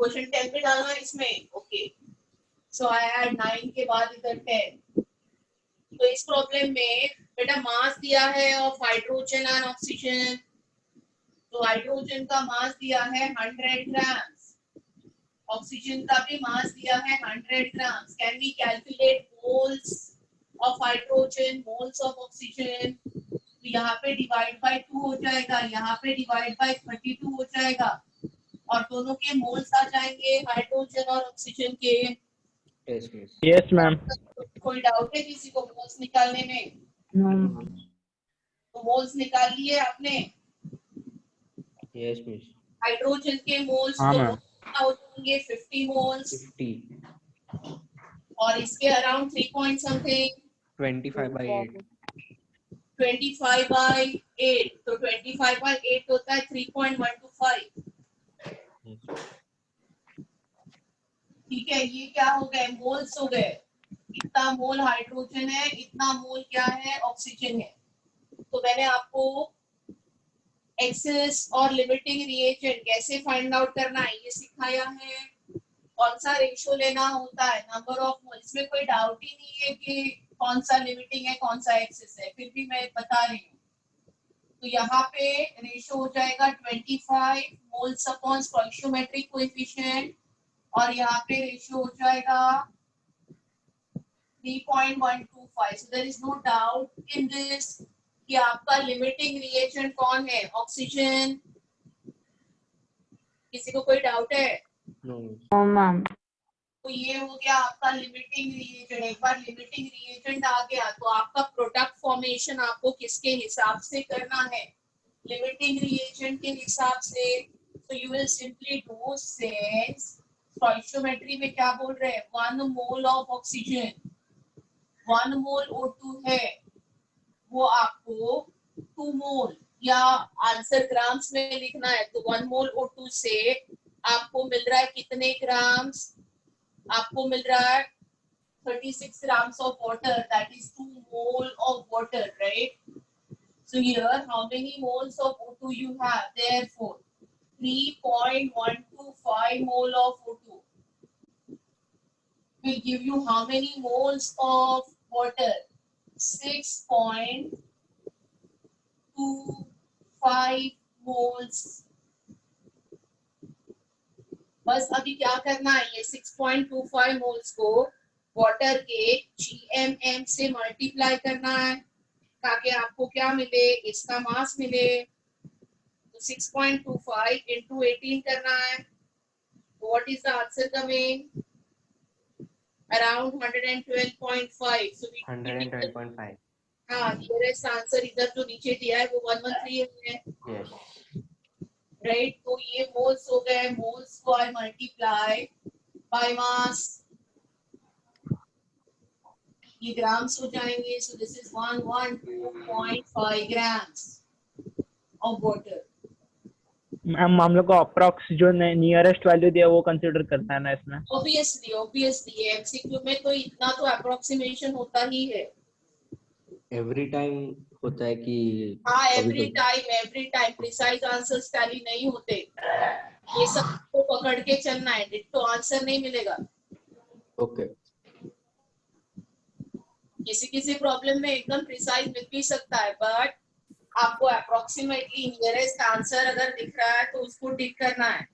Question 10 पे डालना है इसमें. ओके, सो आई ऐड 9 के बाद इधर 10. तो इस प्रॉब्लम में बेटा मास दिया है ऑफ हाइड्रोजन एंड ऑक्सीजन. तो हाइड्रोजन का मास दिया है 100 ग्राम्स, ऑक्सीजन का भी मास दिया है 100 grams. Can we calculate moles of hydrogen, moles of oxygen? तो यहाँ पे डिवाइड बाय 2 हो जाएगा, यहाँ पे डिवाइड बाय 32 हो जाएगा, और दोनों के मोल्स आ जाएंगे हाइड्रोजन और ऑक्सीजन के. Yes ma'am. कोई डाउट है किसी को मोल्स निकालने में? तो मोल्स निकाल लिए आपने? Yes miss. हाइड्रोजन के मोल्स हाँ तो मैम. हो जाएंगे 50 मोल्स, 50. और इसके अराउंड 3 पॉइंट समथिंग 25/8. 25/8. तो 25/8 होता है 3.125. ठीक है, ये क्या हो गए? मोल्स हो गए. इतना मोल हाइड्रोजन है, इतना मोल क्या है? ऑक्सीजन है. तो मैंने आपको एक्सेस और लिमिटिंग रिएजेंट कैसे फाइंड आउट करना है ये सिखाया है. कौन सा रेशियो लेना होता है, नंबर ऑफ मोल. इसमें कोई डाउट ही नहीं है कि कौन सा लिमिटिंग है कौन सा एक्सेस है, फिर भी मैं बता रही हूँ. तो यहाँ पे रेशियो हो जाएगा 25 मोल्स अपॉन स्टोइकियोमेट्रिक कोएफिशिएंट, और यहाँ पे रेशियो हो जाएगा 3.125. So there is no doubt in this कि आपका लिमिटिंग रिएजेंट कौन है? ऑक्सीजन. किसी को कोई डाउट है? नो. मैम. तो ये हो गया आपका लिमिटिंग रिएजेंट. एक बार लिमिटिंग रिएजेंट आ गया तो आपका प्रोडक्ट फॉर्मेशन आपको किसके हिसाब से करना है? लिमिटिंग रिएजेंट के हिसाब से. तो you will simply do since stoichiometry में क्या बोल रहे हैं? 1 mole of oxygen, 1 mole O2 है, वो आपको 2 मोल या आंसर ग्राम्स में लिखना है. तो 1 मोल O2 से आपको मिल रहा है कितने ग्राम्स? आपको मिल रहा है 36 grams of water, that is 2 mole of water, right? So here how many moles of O2 you have? Therefore 3.125 mole of O2 will give you how many moles of water? 6.25 moles. बस अभी क्या करना है? ये 6.25 moles को water के GMM से multiply करना है ताकि आपको क्या मिले? इसका मास मिले. तो 6.25 into 18 करना है. What is the answer coming? Around 112.5. सो 112.5. हाँ, नियरेस्ट आंसर इधर जो नीचे दिया है वो 113 है. यस. राइट. तो ये मोल्स हो गए. मोल्स को आई मल्टीप्लाई बाय मास, ये ग्राम्स हो जाएंगे. So this is 112.5 grams of water. Ma'am हम लोग को अप्रॉक्स जो नियरेस्ट वैल्यू दिया वो कंसीडर करना है ना इसमें. ऑब्वियसली एमसीक्यू में तो इतना तो अप्रोक्सीमेशन होता ही है. एवरी टाइम होता है कि हाँ, every time precise answers tally नहीं होते. ये सब को पकड़ के चलना है, डिट्टो आंसर नहीं मिलेगा. ओके. किसी प्रॉब्लम में एकदम प्रिसाइज मिल भी सकता है, बट आपको अप्रोक्सीमेटली नियरेस्ट आंसर अगर दिख रहा है तो उसको टिक करना है.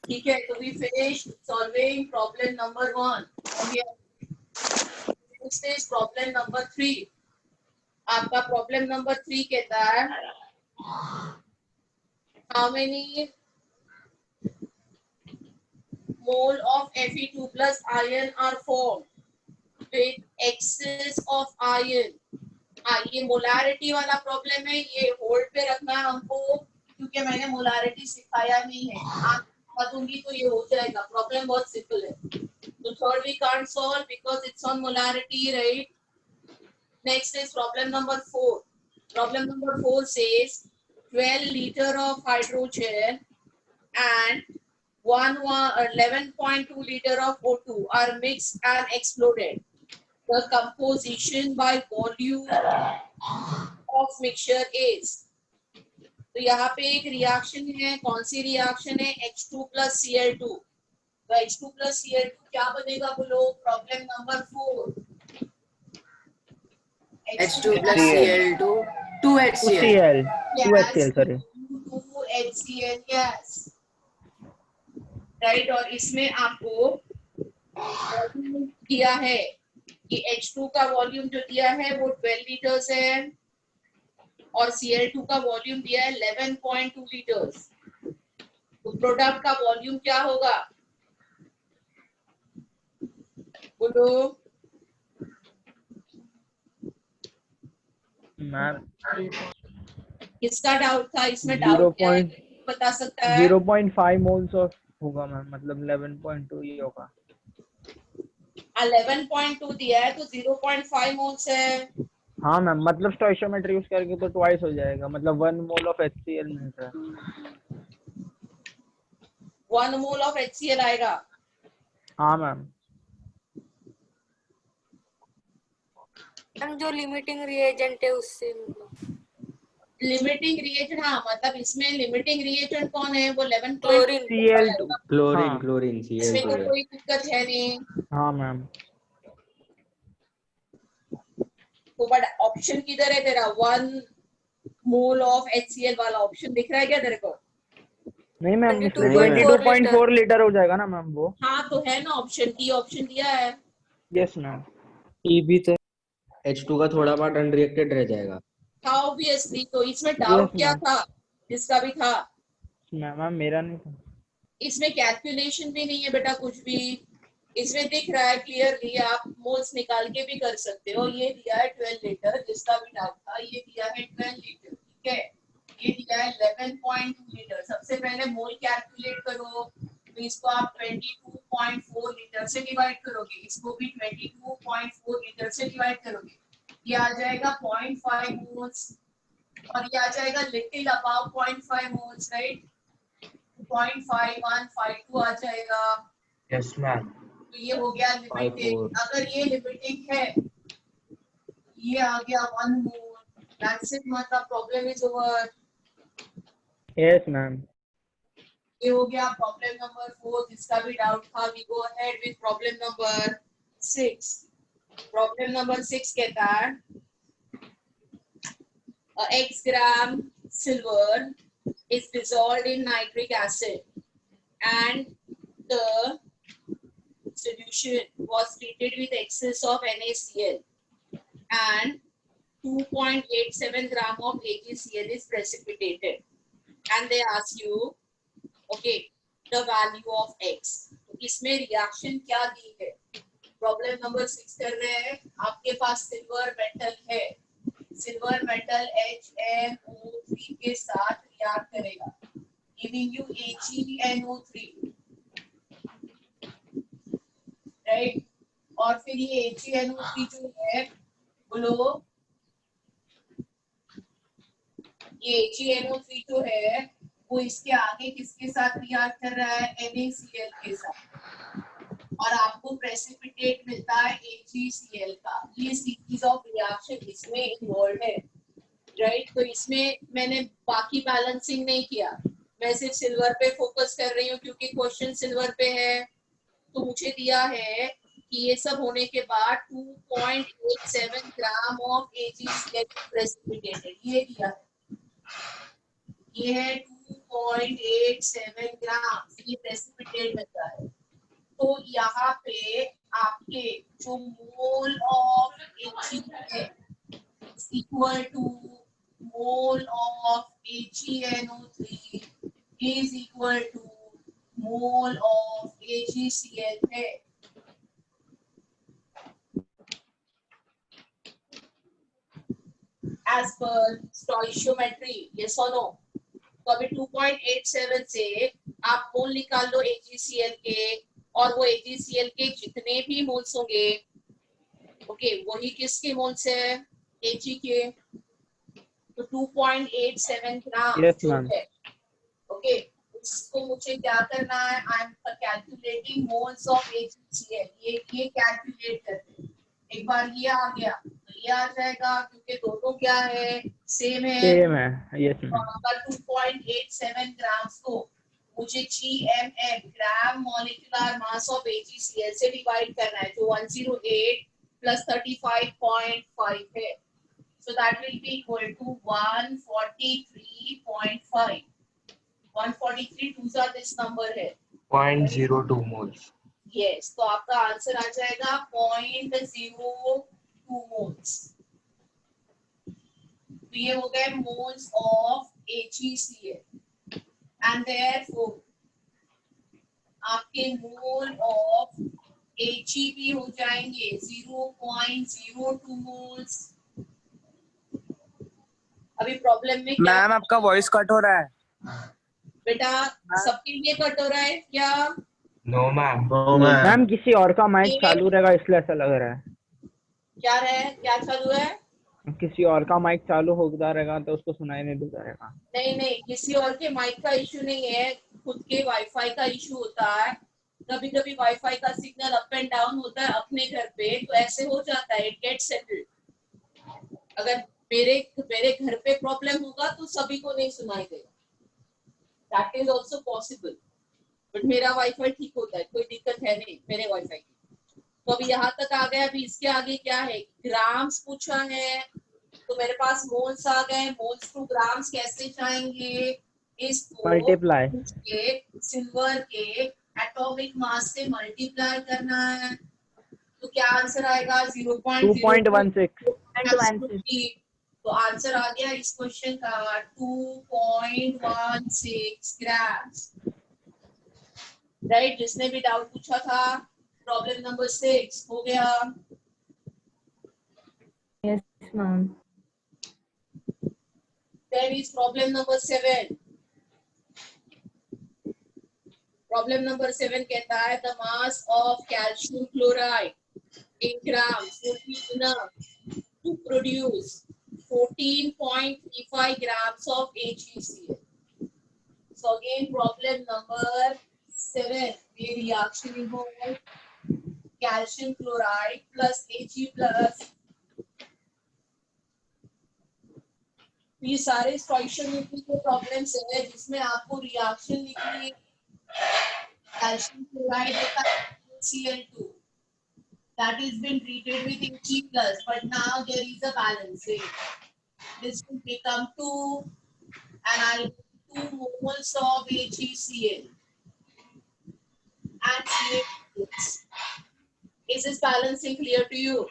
ठीक है. तो we finish solving problem number 1. Next is problem number 3. आपका प्रॉब्लम नंबर 3 कहता है how many mole of Fe2 plus iron are formed with excess of iron. ये मोलारिटी वाला प्रॉब्लम है, ये होल्ड पे रखना है हमको क्योंकि मैंने मोलारिटी सिखाया नहीं है. आप बता दूंगी तो ये हो जाएगा. प्रॉब्लम बहुत सिंपल है. तो third we can't solve because it's on molarity, right. Next is problem number 4. Problem number 4 says 12 liter of hydrogen and 11.2 liter of O2 are mixed and exploded. The composition by volume of mixture is. तो यहाँ पे एक reaction है, कौन सी reaction है? H2 plus Cl2। तो H2 plus Cl2 क्या बनेगा बोलो? Problem number 4। H2 plus Cl2, 2HCl. 2Cl, Yes, 2HCl, sorry. 2HCl, yes, right. और इसमें आपको दिया है कि H2 का वॉल्यूम जो दिया है वो 12 लीटर्स है और Cl2 का वॉल्यूम दिया है 11.2 लीटर्स। तो प्रोडक्ट का वॉल्यूम क्या होगा बोलो? मैम किसका डाउट था इसमें? डाउट क्या है बता सकता है? 0.5 मोल्स ऑफ होगा मैम, मतलब 11.2 ही होगा। 11.2 दिया है तो 0.5 मोल्स है। हाँ मैम, मतलब स्टोइशियोमेट्री यूज करके तो ट्वाइस हो जाएगा, मतलब 1 मोल ऑफ HCl मिल रहा है। 1 मोल ऑफ HCl आएगा। हाँ मैम। हम जो लिमिटिंग रिएजेंट है उससे मतलब लिमिटिंग रिएजेंट, हाँ मतलब इसमें लिमिटिंग रिएजेंट कौन है? वो 11.2 क्लोरीन। Cl2। क्लोरीन हाँ। क्लोरीन इसमें तो Cl2 है। कोई दिक्कत है नहीं। हाँ मैम। तो बट ऑप्शन किधर है तेरा? 1 मोल ऑफ HCl वाला ऑप्शन दिख रहा है क्या तेरे को? नहीं मैम, इसमें 22.4 22.4 लीटर हो जाएगा ना मैम वो। हाँ तो है ना ऑप्शन, की ऑप्शन दिया है। Yes ma'am. ई भी तो H2 का थोड़ा पार्ट अनरिएक्टेड रह जाएगा। हाँ ऑब्वियसली। तो इसमें डाउट यस क्या मैम। था? जिसका भी था मैम मेरा नहीं था। इसमें कैलकुलेशन भी नहीं है बेटा कुछ भी। इसमें दिख रहा है क्लियरली, आप मोल्स निकाल के भी कर सकते हो। ये दिया है 12 लीटर, जिसका भी डाउट था ये दिया है 12 लीटर, ठीक है। ये दिया है 11.2 लीटर। सबसे पहले मोल कैलकुलेट करो, तो इसको आप 22.4 लीटर से डिवाइड करोगे, इसको भी 22.4 लीटर से डिवाइड करोगे। ये आ जाएगा 0.5 मोल्स और ये आ जाएगा लिटिल अबाव 0.5 मोल्स, राइट। 0.5152 आ जाएगा। Yes ma'am. तो ये हो गया लिमिटिंग। 54। अगर ये लिमिटिंग है, ये आ गया 1 मोल, दैट्स इट, मतलब problem is over. Yes ma'am. ये हो गया प्रॉब्लम नंबर 4। जिसका भी डाउट था we go ahead with problem number 6। Problem number 6 कहता है x gram silver is dissolved in nitric acid and the solution was treated with excess of NaCl and 2.87 gram of AgCl is precipitated, and they ask you okay the value of x। तो इसमें reaction क्या दी है? Problem number 6 कर रहे हैं। आपके पास silver metal है, silver metal HNO3 के साथ रिएक्ट करेगा, गिविंग यू AgNO3, राइट। और फिर ये AgNO3 जो है बोलो, ये AgNO3 जो है वो इसके आगे किसके साथ रिएक्ट कर रहा है? NaCl के साथ, और आपको प्रेसिपिटेट मिलता है AgCl का। ये सीरीज ऑफ रिएक्शन इसमें इन्वॉल्व है, राइट। तो इसमें मैंने बाकी बैलेंसिंग नहीं किया, मैं सिर्फ सिल्वर पे फोकस कर रही हूँ क्योंकि क्वेश्चन सिल्वर पे है। तो मुझे दिया है कि ये सब होने के बाद 2.87 ग्राम ऑफ AgCl प्रेसिपिटेटेड, ये दिया है। ये है 2.87 ग्राम, ये प्रेसिपिटेट मिलता है। तो यहाँ पे आपके जो mole of AgCl is equal to mole of AgNO3 is equal to mole of AgCl है। As per stoichiometry, yes or no? तो अभी 2.87 से आप मोल निकाल लो AgCl के, और वो AgCl के जितने भी मोल्स होंगे, ओके, वही किसके मोल्स है? Ag के। तो 2.87 ग्राम यस जो मैम। है, ओके, उसको मुझे क्या करना है? I am calculating moles of AgCl। ये कैलकुलेट करते हैं। एक बार ये आ गया तो ये आ जाएगा क्योंकि दोनों क्या है, सेम है। सेम है, यस मैम। आपका 2.87 ग्राम्स को मुझे GMM gram molecular mass of AgCl से डिवाइड करना है, जो 108 प्लस 35.5 है। So that will be equal to 143.5. 143 twos are this number है 0.02 moles. yes, तो आपका आंसर आ जाएगा 0.02 moles। तो ये हो गए moles of AgCl and therefore आपके mole of Ag भी हो जाएंगे 0.02 moles। अभी प्रॉब्लम में क्या मैम आपका वॉइस कट हो रहा है। बेटा, सबके लिए कट हो रहा है क्या? No, ma'am. मैम किसी और का माइक चालू रहेगा इसलिए ऐसा लग रहा है। क्या रहे, क्या चालू है? किसी और का माइक चालू होता रहेगा तो उसको सुनाई नहीं देता रहेगा। नहीं नहीं, किसी और के माइक का इशू नहीं है, खुद के वाईफाई का इशू होता है। कभी कभी वाईफाई का सिग्नल अप एंड डाउन होता है अपने घर पे, तो ऐसे हो जाता है, इट गेट सेटल्ड। अगर मेरे घर पे प्रॉब्लम होगा तो सभी को नहीं सुनाई देगा, that is also possible. But मेरा वाईफाई ठीक होता है, कोई दिक्कत है नहीं मेरे वाईफाई की। तो अभी यहाँ तक आ गया, अभी इसके आगे क्या है, ग्राम्स पूछा है, तो मेरे पास मोल्स आ गए। मोल्स टू ग्राम्स कैसे जाएंगे, इसको मल्टीप्लाई के सिल्वर के एटॉमिक मास से मल्टीप्लाई करना है। तो क्या आंसर आएगा 2.16। तो आंसर आ गया इस क्वेश्चन का 2.16 ग्राम्स। राइट, जिसने भी डाउट पूछा था, प्रॉब्लम नंबर 6 हो गया। Yes, ma'am. Then is problem number 7. Problem number 7 कहता है the mass of calcium chloride in grams would be enough to produce 14.35 grams of AgCl. So again problem number 7, the reaction involves calcium chloride plus Ag plus। ये सारे stoichiometry के problems है जिसमें आपको reaction लिखनी है। कैल्शियम क्लोराइड होता है Cl2 that is been treated with Ag plus, but now there is a balance rate. This will become 2 and I'll 2 moles of AgCl and Cl6. Is this balancing clear to you?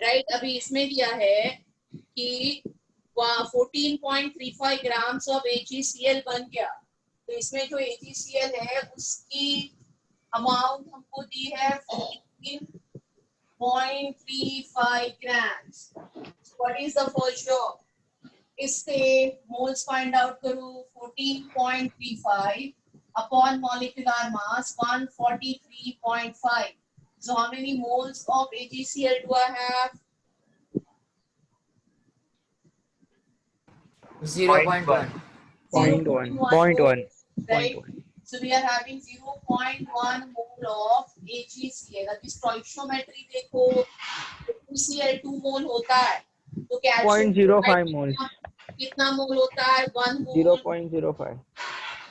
Right, अभी इसमें दिया है कि 14.35 grams of AgCl बन गया, तो इसमें जो AgCl है उसकी अमाउंट हमको दी है 14.35 grams. What is the first job, इससे मोल्स फाइंड आउट करो। 14.35 upon molecular mass 143.5। So how many moles of AgCl do I have? 0.1. 0.1. Right. So we are having 0.1 mole of AgCl। अभी stoichiometry देखो, AgCl 2 मोल होता है, तो calcium 0.05 moles। कितना मोल होता है? 1 मोल। 0.05।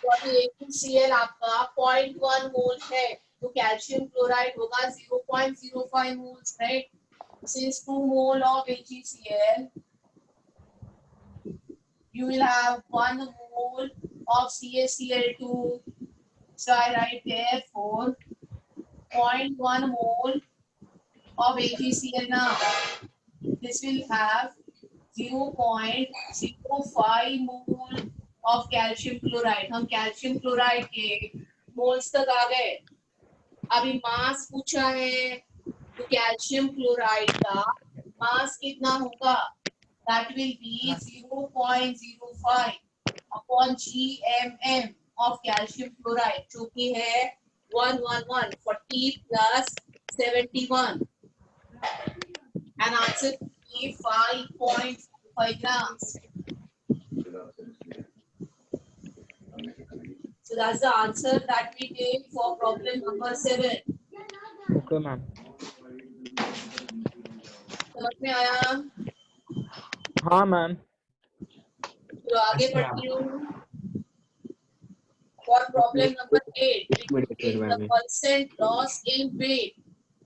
तो अभी AgCl आपका 0.1 मोल है, तो कैल्शियम क्लोराइड होगा 0.05 moles, right? Since 2 mole of AgCl, you will have 1 mole of CaCl2. So I write therefore 0.1 mole of AgCl now. This will have 0.05 mole of calcium chloride। हम कैल्शियम क्लोराइड के moles तक आ गए। अभी मास पूछा है, तो calcium chloride का मास कितना होगा? That will be 0.05 upon GMM of calcium chloride, जो कि है 111, 40 plus 71, and answer will be 5.5 grams. So that's the answer that we take for problem number 7. Okay, ma'am. समझ में आया? हाँ मैम। तो आगे अच्छा। बढ़ती हूँ। For problem number 8, wait, the wait. percent loss in weight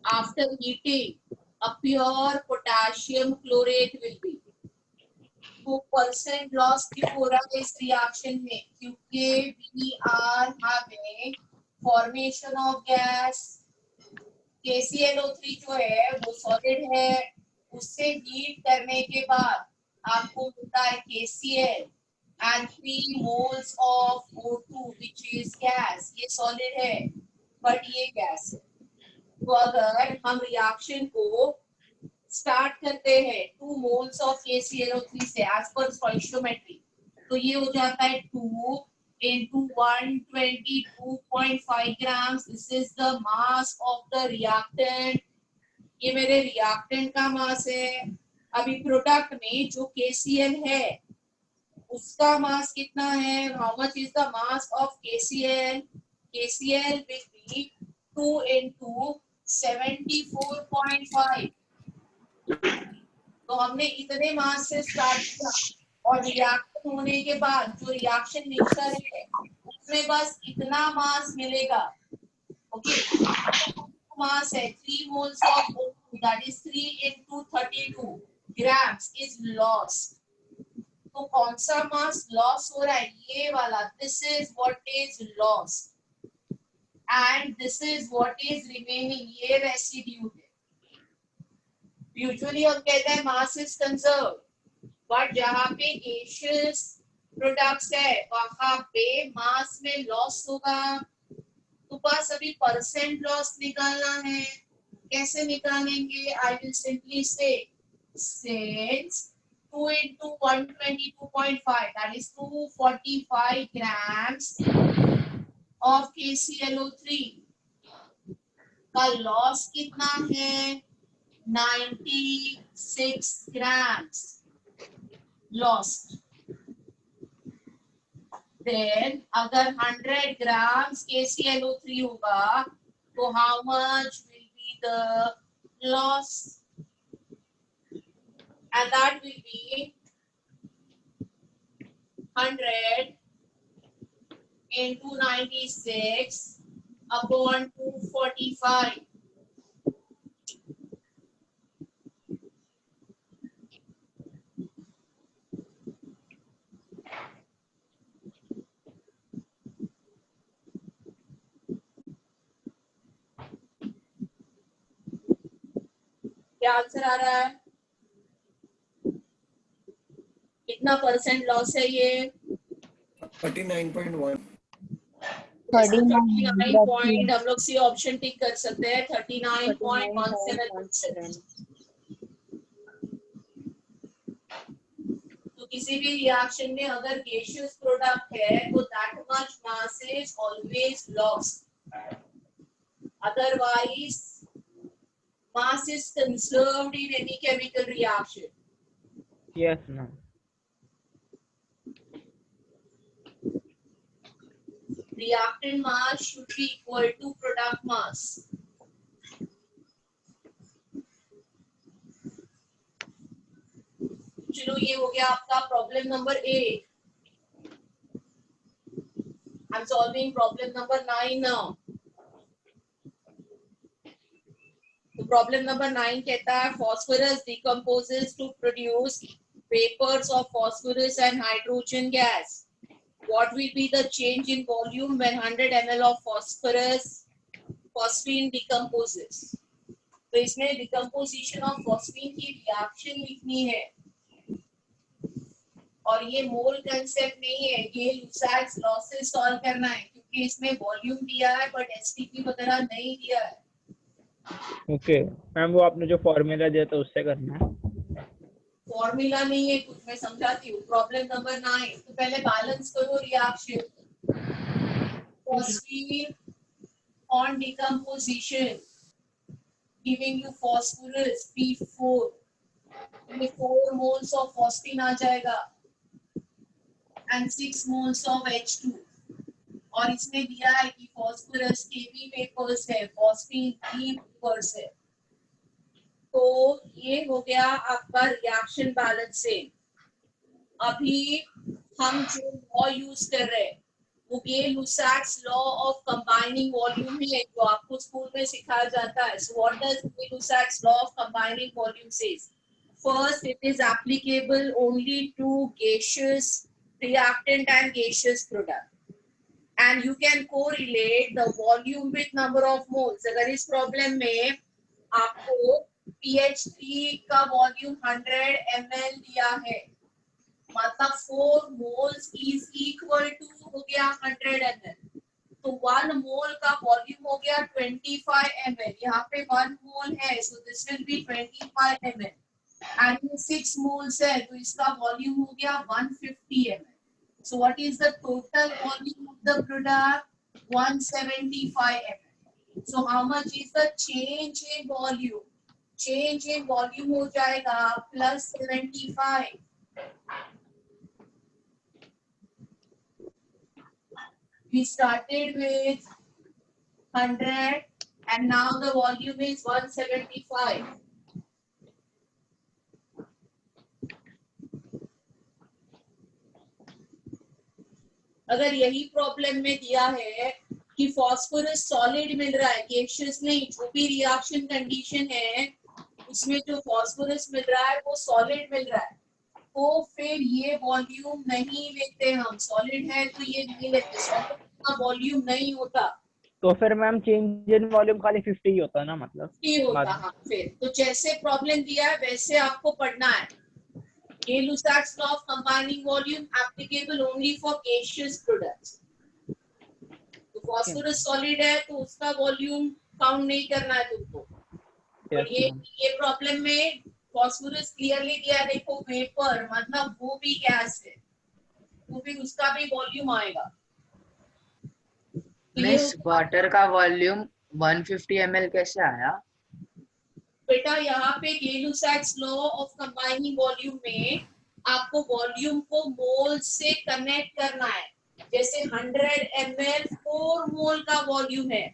after heating a pure potassium chlorate will be. तो परसेंट लॉस क्यों हो रहा है इस रिएक्शन में? क्योंकि we are having formation of gas. KClO3 जो है वो सॉलिड है, उससे हीट करने के बाद आपको मिलता है KCl and 3 moles of O2 which is gas. ये सॉलिड है बट ये गैस है। तो अगर हम रिएक्शन को स्टार्ट करते हैं 2 moles of KClO3 से as per stoichiometry, तो ये हो जाता है 2 into 122.5 grams. This is the mass of the reactant. ये मेरे रिएक्टेंट का मास है। अभी प्रोडक्ट में जो KCl है उसका मास कितना है? How much is the mass of KCl? KCl will be 2 into 74.5. तो हमने इतने मास से स्टार्ट किया और रिएक्शन होने के बाद जो रिएक्शन मिक्सचर है उसमें बस इतना मास मिलेगा। ओके, मास है 3 moles of O2, that is 3 into 32 grams is lost. तो कौन सा मास लॉस हो रहा है? ये वाला। This is what is lost and this is what is remaining. ये रेसिड्यू है। यूजुअली हम कहते हैं मास इज कंजर्व, बट जहाँ पे गैसियस प्रोडक्ट्स है वहां पे मास में लॉस होगा। तो बस अभी परसेंट लॉस निकालना है। कैसे निकालेंगे? आई विल सिंपली से since 2 into 122.5, that is 245 grams of KClO3 का लॉस कितना है? 96 grams lost. Then अगर 100 grams KClO3 होगा तो how much will be the loss? And that will be 100 into 96 upon 245. क्या आंसर आ रहा है? कितना परसेंट लॉस है ये? 39.1. 39 पॉइंट हम लोग सी ऑप्शन टिक कर सकते हैं। 39.17%। तो किसी भी रिएक्शन में अगर गैसियस प्रोडक्ट है तो that much mass is always lost, otherwise mass is conserved in any chemical reaction. Yes ma'am. Reactant mass should be equal to product mass. चलो ये हो गया आपका problem number 8. I'm solving problem number 9 now. तो problem number 9 कहता है phosphorus decomposes to produce vapors of phosphorus and hydrogen gas. What will be the change in volume when 100 ml of phosphine decomposes? तो इसमें decomposition of phosphine की reaction लिखनी है और ये मोल कंसेप्ट नहीं है, ये लुसाक्स लॉसेस सॉल्व करना है क्योंकि इसमें वॉल्यूम दिया है बट एसटीपी वगैरह नहीं दिया है। ओके मैम, वो आपने जो फॉर्मूला दिया था उससे करना है। फॉर्मूला नहीं है कुछ, मैं समझाती हूँ। प्रॉब्लम नंबर 9, तो पहले बैलेंस करो reaction. Phosphine on decomposition giving you phosphorus P4, में 4 मोल्स ऑफ फॉस्फीन आ जाएगा एंड 6 मोल्स ऑफ H2। और इसमें दिया है कि फॉस्फोरस के भी वेपर्स है, फॉस्फीन 3 वेपर्स है। तो ये हो गया आपका रिएक्शन बैलेंसिंग। अभी हम जो लॉ यूज कर रहे हैं वो Gay Lussac's law of combining volume है, जो आपको स्कूल में सिखाया जाता है। So what does Gay Lussac's law of combining volume says? First, it is applicable only to gaseous reactant and gaseous product. And you can correlate the volume with number of moles. अगर इस problem में आपको PH3 का volume 100 ml दिया है, मतलब 4 moles is equal to हो गया 100 ml, तो 1 मोल का वॉल्यूम हो गया 25 ml। यहाँ पे 1 मोल है, so this will be 25 ml। and 6 moles है, तो इसका वॉल्यूम हो गया 150 ml। So what is the total volume of the product? 175 ml। So how much is the change in volume? Change in volume हो जाएगा plus 75। We started with 100 and now the volume is 175। अगर यही problem में दिया है कि phosphorus solid मिल रहा है, गैसियस नहीं, जो भी रिएक्शन कंडीशन है उसमें जो फॉस्फोरस मिल रहा है वो सॉलिड मिल रहा है, तो फिर ये वॉल्यूम नहीं लेते हम। सॉलिड है तो ये नहीं लेते, सॉलिड का वॉल्यूम नहीं होता। तो फिर मैम चेंज इन वॉल्यूम खाली 50 ही होता ना, मतलब ये होता। हाँ, फिर तो जैसे प्रॉब्लम दिया है वैसे आपको पढ़ना है। Gay-Lussac's law of combining volume applicable only for gaseous products। तो फॉस्फोरस सॉलिड है तो उसका वॉल्यूम काउंट नहीं करना है तुमको। Yes, और ये प्रॉब्लम में फॉस्फोरस क्लियरली दिया, देखो वेपर मतलब वो भी गैस है, तो फिर उसका भी वॉल्यूम आएगा। तो मिस वाटर का वॉल्यूम 150 ml कैसे आया? बेटा यहाँ पे गे-लुसाक्स लॉ ऑफ कंबाइनिंग वॉल्यूम में आपको वॉल्यूम को मोल से कनेक्ट करना है। जैसे 100 ml 4 मोल का वॉल्यूम है,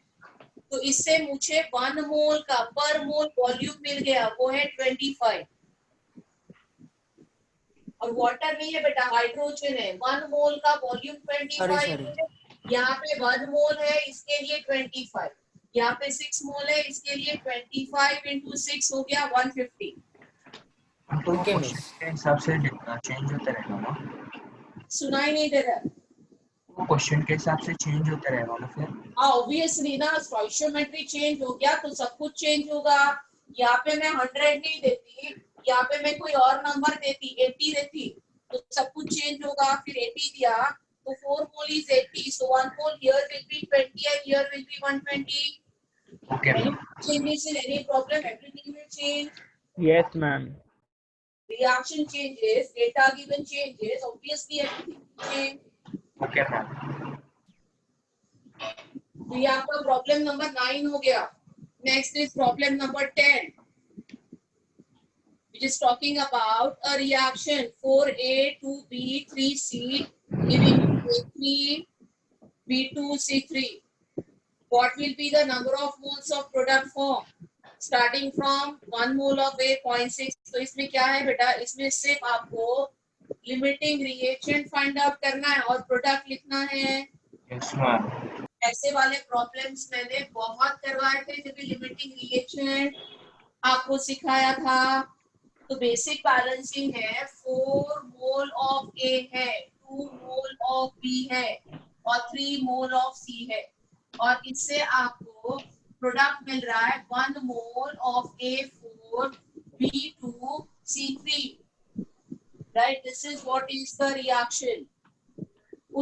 तो इससे मुझे 1 मोल का पर मोल वॉल्यूम मिल गया, वो है 25। और वाटर नहीं है बेटा, हाइड्रोजन है। 1 मोल का वॉल्यूम 25 है, यहाँ पे 1 मोल है इसके लिए 25, यहाँ पे 6 मोल है इसके लिए 25 into 6 हो गया 150। तो क्वेश्चन के हिसाब से चेंज होता रहेगा ना? सुनाई नहीं दे रहा? वो क्वेश्चन के हिसाब से चेंज होता रहेगा ना फिर? ऑब्वियसली ना, स्टोइशियोमेट्री चेंज हो गया तो सब कुछ चेंज होगा। यहाँ पे मैं 100 नहीं देती, यहाँ पे मैं कोई और नंबर देती, 80 देती, तो सब कुछ चेंज होगा। फिर 80 दिया तो 4 मोल is 80, so 1 mole here will be 20 and here will be 120। Okay, Any ma'am. changes in any problem, everything will change. yes ma'am। Reaction changes, data given changes, obviously everything will change। Okay, ma'am. तो ये आपका problem number 9 हो गया। Next is problem number 10, which is talking about a reaction 4A, 2B, 3C giving A3, B2, C3. What will be the number of moles of product form? Starting from 1 mole of A 0.6। तो इसमें क्या है बेटा, इसमें सिर्फ आपको limiting reagent find out करना है और प्रोडक्ट लिखना है। Yes, ma'am. ऐसे वाले प्रॉब्लम्स मैंने बहुत करवाए थे जब लिमिटिंग रिएजेंट आपको सिखाया था। तो बेसिक बैलेंसिंग है, 4 मोल ऑफ A है, 2 मोल ऑफ B है और 3 मोल ऑफ C है, और इससे आपको प्रोडक्ट मिल रहा है 1 mole of A4 B2 C3। Right, this is what is the reaction.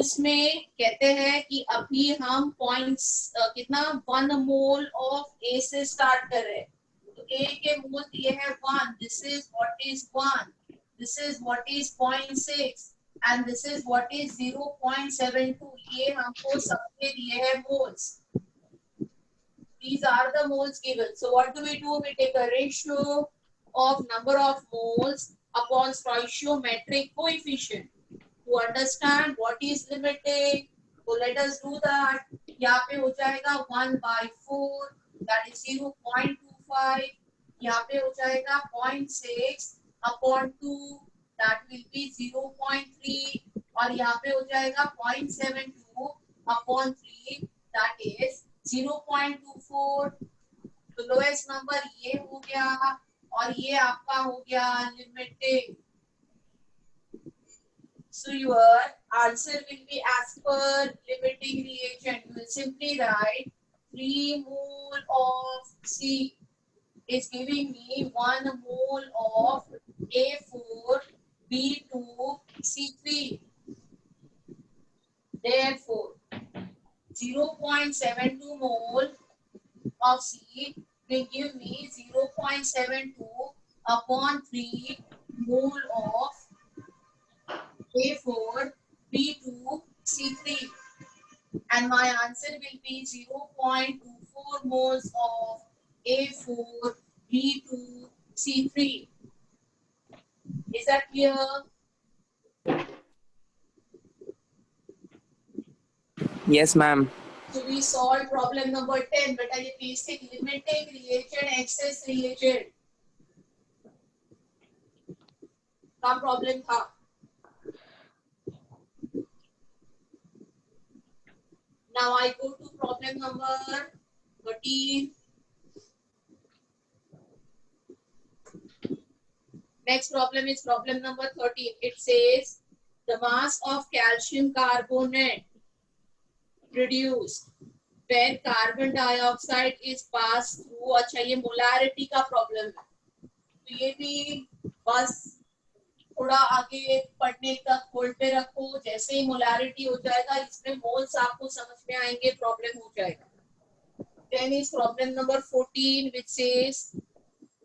उसमें कहते हैं कि अभी हम पॉइंट्स कितना 1 मोल ऑफ A से स्टार्ट कर रहे हैं। तो A के मोल दिए हैं 1, this is what is 1, this is what is 0.6 and this is what is 0.72। ये हमको सबके दिए हैं moles. These are the moles given. So what do? We take a ratio of number of moles upon stoichiometric coefficient to understand what is limiting. So let us do that. यहाँ पे हो जाएगा 1/4, that is 0.25 यहाँ पे हो जाएगा 0.6 upon 2 that will B 0.3 और यहाँ पे हो जाएगा 0.72 अपॉन 3 दैट इज 0.24। तो लोएस्ट नंबर ये हो गया और ये आपका हो गया limiting. So your answer will be as per limiting reagent. You will simply write 3 mole of C is giving me 1 mole of A4B2C3. Therefore, 0.72 mole of C will give me 0.72 upon 3 mole of A4B2C3 and my answer will be 0.24 moles of A4B2C3. Is that clear? Yes, ma'am. So we solved problem number 10. Beta ये basic limiting reagent excess reagent का problem था. Now I go to problem number 13. Next problem is problem number 13. It says the mass of calcium carbonate produced when carbon dioxide is passed through. अच्छा ये molarity का problem है. तो ये भी बस थोड़ा आगे पढ़ने तक होल्ड पे रखो. जैसे ही मोलारिटी हो जाएगा इसमें मोल्स आपको समझ में आएंगे, प्रॉब्लम हो जाएगा. Then is problem number 14 which says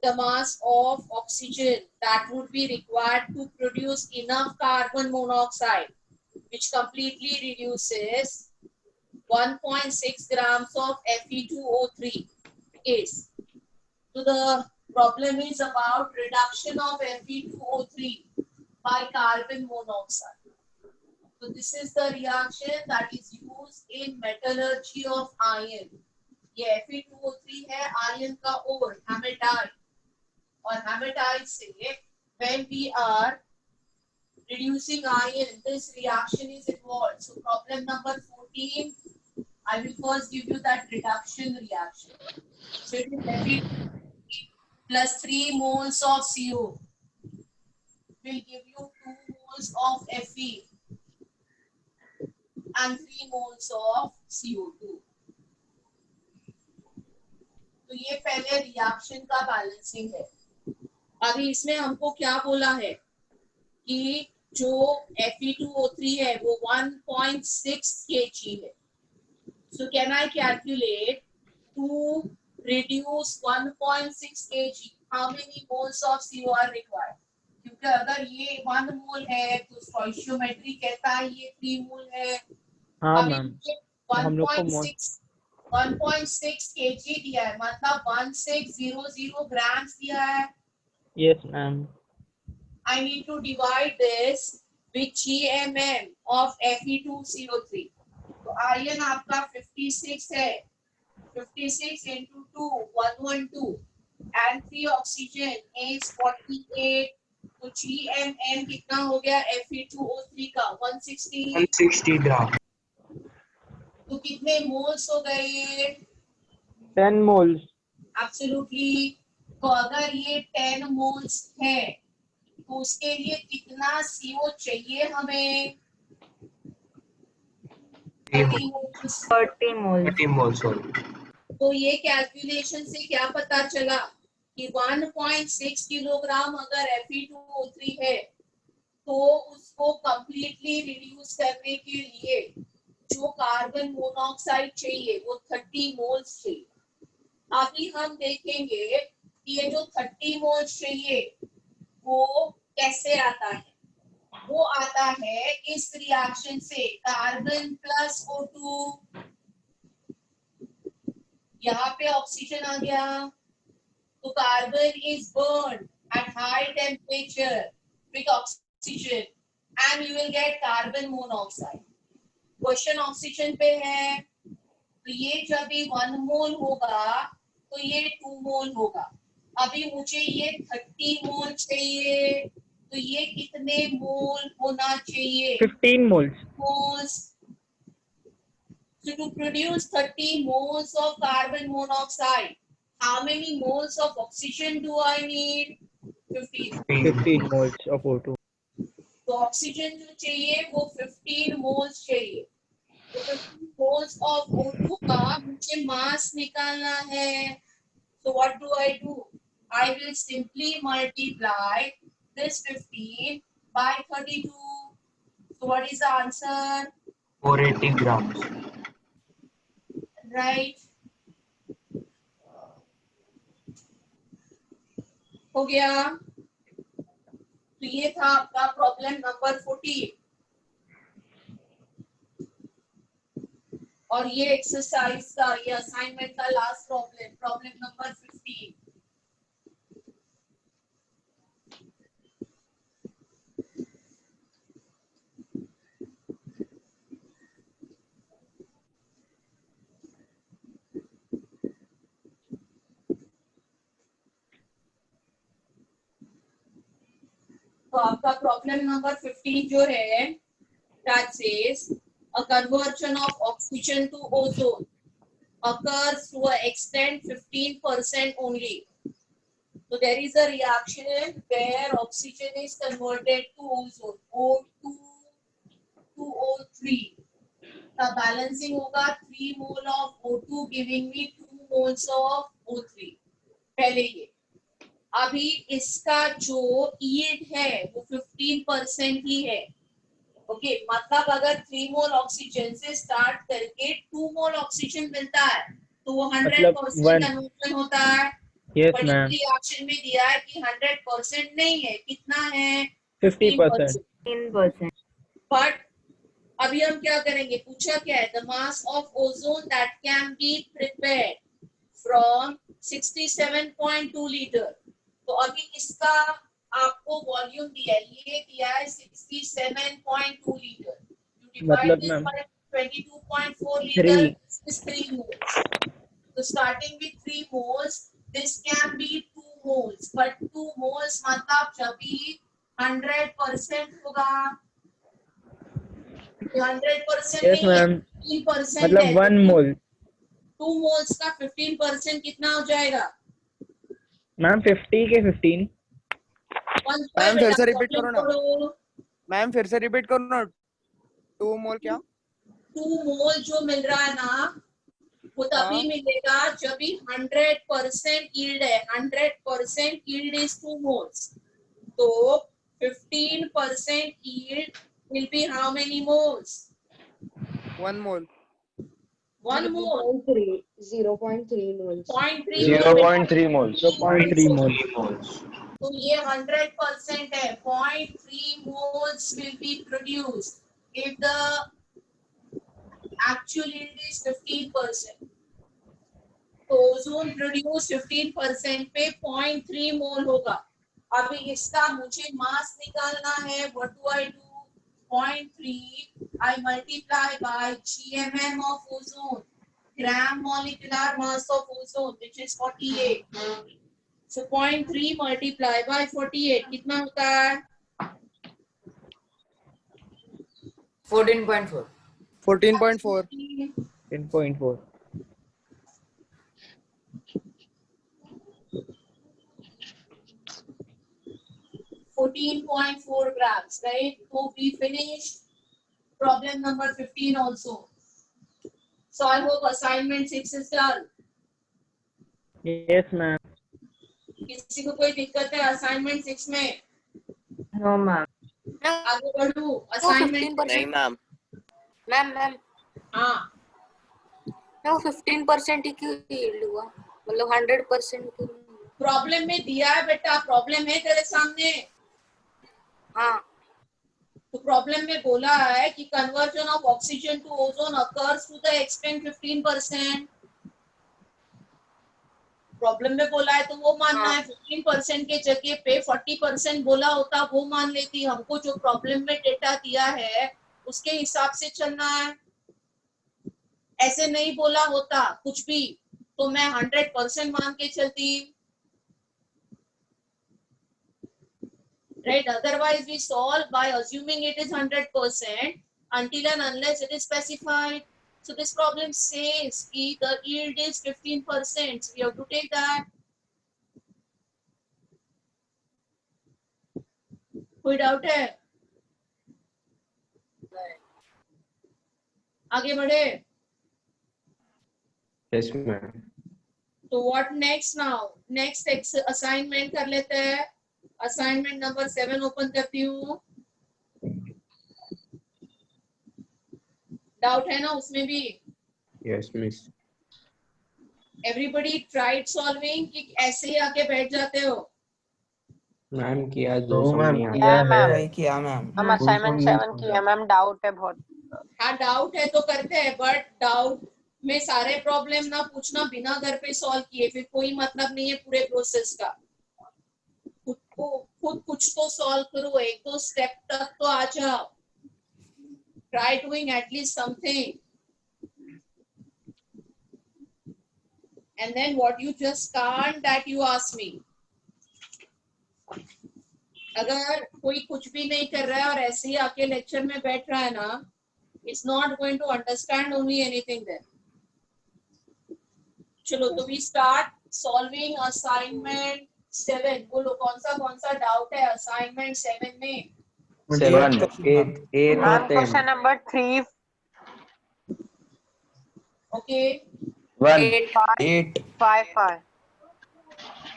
the mass of oxygen that would be required to produce enough carbon monoxide which completely reduces 1.6 grams of Fe2O3 is. So the problem is about reduction of Fe2O3 by carbon monoxide. So this is the reaction that is used in metallurgy of iron. ये Fe2O3 है iron का ore, hematite. और hematite से when we are reducing iron, this reaction is involved. So problem number 14, I will first give you that reduction reaction. So it is Fe plus 3 moles of CO will give you 2 moles of Fe and 3 moles of CO2. तो ये पहले reaction का balancing है. अभी इसमें हमको क्या बोला है कि जो Fe2O3 है वो 1.6 kg है. So can I calculate to reduce 1.6 kg how many moles of CO are required? क्योंकि अगर ये 1 मोल है तो स्टोइशियोमेट्री कहता है ये 3 मोल है. हाँ मैम, हम लोग को 1.6 kg दिया है, मतलब 1600 grams दिया है. Yes ma'am. I need to divide this with GMM of Fe2CO3. तो आयन आपका 56 है, 56 into 2 112 and 3 oxygen is 48. तो GMM कितना हो गया Fe2O3 का 160 ग्राम. तो कितने मोल्स हो गए? 10 moles. एब्सोल्युटली. तो अगर ये 10 मोल्स है तो उसके लिए कितना CO चाहिए हमें? 30 moles. तो ये कैलकुलेशन से क्या पता चला कि 1.6 किलोग्राम अगर Fe2O3 है तो उसको कंप्लीटली रिड्यूस करने के लिए जो कार्बन मोनोऑक्साइड चाहिए वो 30 मोल्स चाहिए. अभी हम देखेंगे कि ये जो 30 मोल्स चाहिए वो कैसे आता है. वो आता है इस रिएक्शन से कार्बन प्लस O2. यहाँ पे ऑक्सीजन आ गया तो carbon is burn at high temperature with oxygen and you will get carbon monoxide. Question oxygen पे है तो ये जब भी 1 मोल होगा तो ये 2 मोल होगा. अभी मुझे ये 30 मोल चाहिए, तो ये कितने मोल होना चाहिए? 15 moles. Moles. So to produce 30 moles of carbon monoxide, how many moles of oxygen do I need? 15. 15 moles of O2. तो ऑक्सीजन जो चाहिए वो 15 मोल्स चाहिए। तो 15 मोल्स ऑफ O2 का मुझे मास निकालना है। So what do? I will simply multiply this 15 by 32. So what is the answer? 480 grams. Right? हो गया। तो ये था आपका प्रॉब्लम नंबर 14 और ये एक्सरसाइज का, ये असाइनमेंट का लास्ट प्रॉब्लम, प्रॉब्लम नंबर 15। तो आपका प्रॉब्लम नंबर 15 जो है, that says a conversion of oxygen to ozone occurs to an extent 15% only. So there is a reaction where oxygen is converted to ozone, O2 to O3. The balancing होगा 3 mole of O2 giving me 2 moles of O3. पहले ये, अभी इसका जो yield है वो 15% ही है। Okay, मतलब अगर 3 मोल ऑक्सीजन से स्टार्ट करके 2 मोल ऑक्सीजन मिलता है तो वो 100% कन्वर्जन होता है। Yes, but ma'am. रिएक्शन में दिया है कि 100% नहीं है, कितना है? 50%. 15%. बट अभी हम क्या करेंगे, पूछा क्या है? The mass of ozone that can be prepared from 67.2 litre. तो अभी इसका आपको वॉल्यूम दिया है, ये दिया है 67.2 लीटर। मतलब ma'am 22.4 litre is 3 moles. So starting with 3 moles, this can be 2 moles, but 2 moles मतलब जब भी 100% होगा, 100% Yes, नहीं है, ma'am. 15% मतलब है। 1 mole. 2 moles का 15% कितना हो जाएगा? मैम 50 के 15. मैम फिर से रिपीट करो ना। मैम फिर से रिपीट करो ना। 2 मोल क्या? 2 मोल जो मिल रहा है ना, वो तभी मिलेगा जब भी 100% यील्ड है। 100% यील्ड इज 2 मोल्स। तो 15% yield will be how many moles? 1 mole. 1 mole. 0.3 moles. 0.3 0.3 moles. 0.3 moles. तो ये 100% है। 0.3 moles will be produced if the actual yield is 15%. तो ओजोन प्रोड्यूस 15% पे 0.3 मोल होगा। अभी इसका मुझे मास निकालना है। What do I do? 0.3 I multiply by GMM of ozone, gram molecular mass of ozone, which is 48. So 0.3 multiply by 48 कितना होता है? 14.4. 14.4. 10.4. $14.4 grams, right? So we finished problem number 15 also. So I hope assignment 6 is done. Yes, ma'am. किसी को कोई दिक्कत है assignment 6 में? No, ma'am. आगे बढ़ू No, असाइनमेंट 15%. नहीं मैम. मैम हाँ, no 15% ही क्यों yield हुआ? मतलब 100% क्यों? प्रॉब्लम में दिया है बेटा, प्रॉब्लम है तेरे सामने। हाँ, तो प्रॉब्लम में बोला है कि conversion of oxygen to ozone occurs to the extent 15%। Problem में बोला है तो वो मानना है। 15% के जगह पे 40% बोला होता, वो मान लेती। हमको जो प्रॉब्लम में डेटा दिया है उसके हिसाब से चलना है। ऐसे नहीं बोला होता कुछ भी तो मैं 100% मान के चलती। right? Otherwise we solve by assuming it is 100% until and unless it is specified. So this problem says the yield is 15%. So we have to take that. कोई डाउट है? आगे बढ़े. Yes, ma'am. तो what next now? Next assignment कर लेते हैं. Assignment number 7 open करती हूँ. डाउट है ना उसमें भी? Yes, miss. Everybody tried solving कि ऐसे ही आके बैठ जाते हो? मैम किया जो तो समझ मैम नहीं किया आता है ट्राई किया मैम। हम असाइनमेंट 7 किया मैम, डाउट है बहुत। हाँ डाउट है तो करते हैं, बट डाउट में सारे प्रॉब्लम ना पूछना बिना घर पे सॉल्व किए, फिर कोई मतलब नहीं है पूरे प्रोसेस का. खुद कुछ तो सॉल्व करो, एक दो स्टेप तक तो आ जाओ. Try doing at least something. And then what you just can't, that you ask me. अगर कोई कुछ भी नहीं कर रहा है और ऐसे ही आके लेक्चर में बैठ रहा है ना, it's not going to understand only anything there. चलो तो we start solving assignment 7. बोलो कौन सा डाउट है assignment 7 में? 7, 8, 8 मैम और 10. Question number 3 okay. 8 8 5 5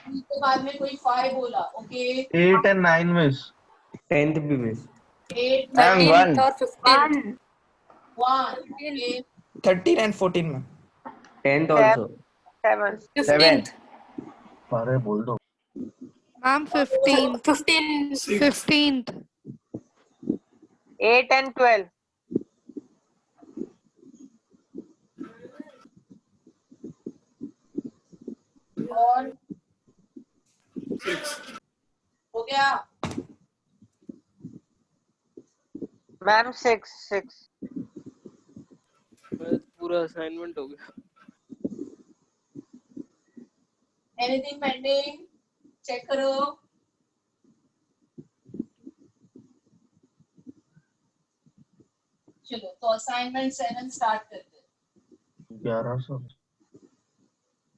के बाद में कोई 5 बोला. ओके. 8 and 9 miss. 10th भी miss. 8 13 और 15 1. Okay. 13 and 14 ma'am. 10th also. 7 15th अरे बोल दो. मैम 15th 15th 8 and 12 और हो गया. मैम 6 पूरा असाइनमेंट हो गया. Anything pending? चेक करो. चलो तो असाइनमेंट 7 स्टार्ट करते हैं. 1100.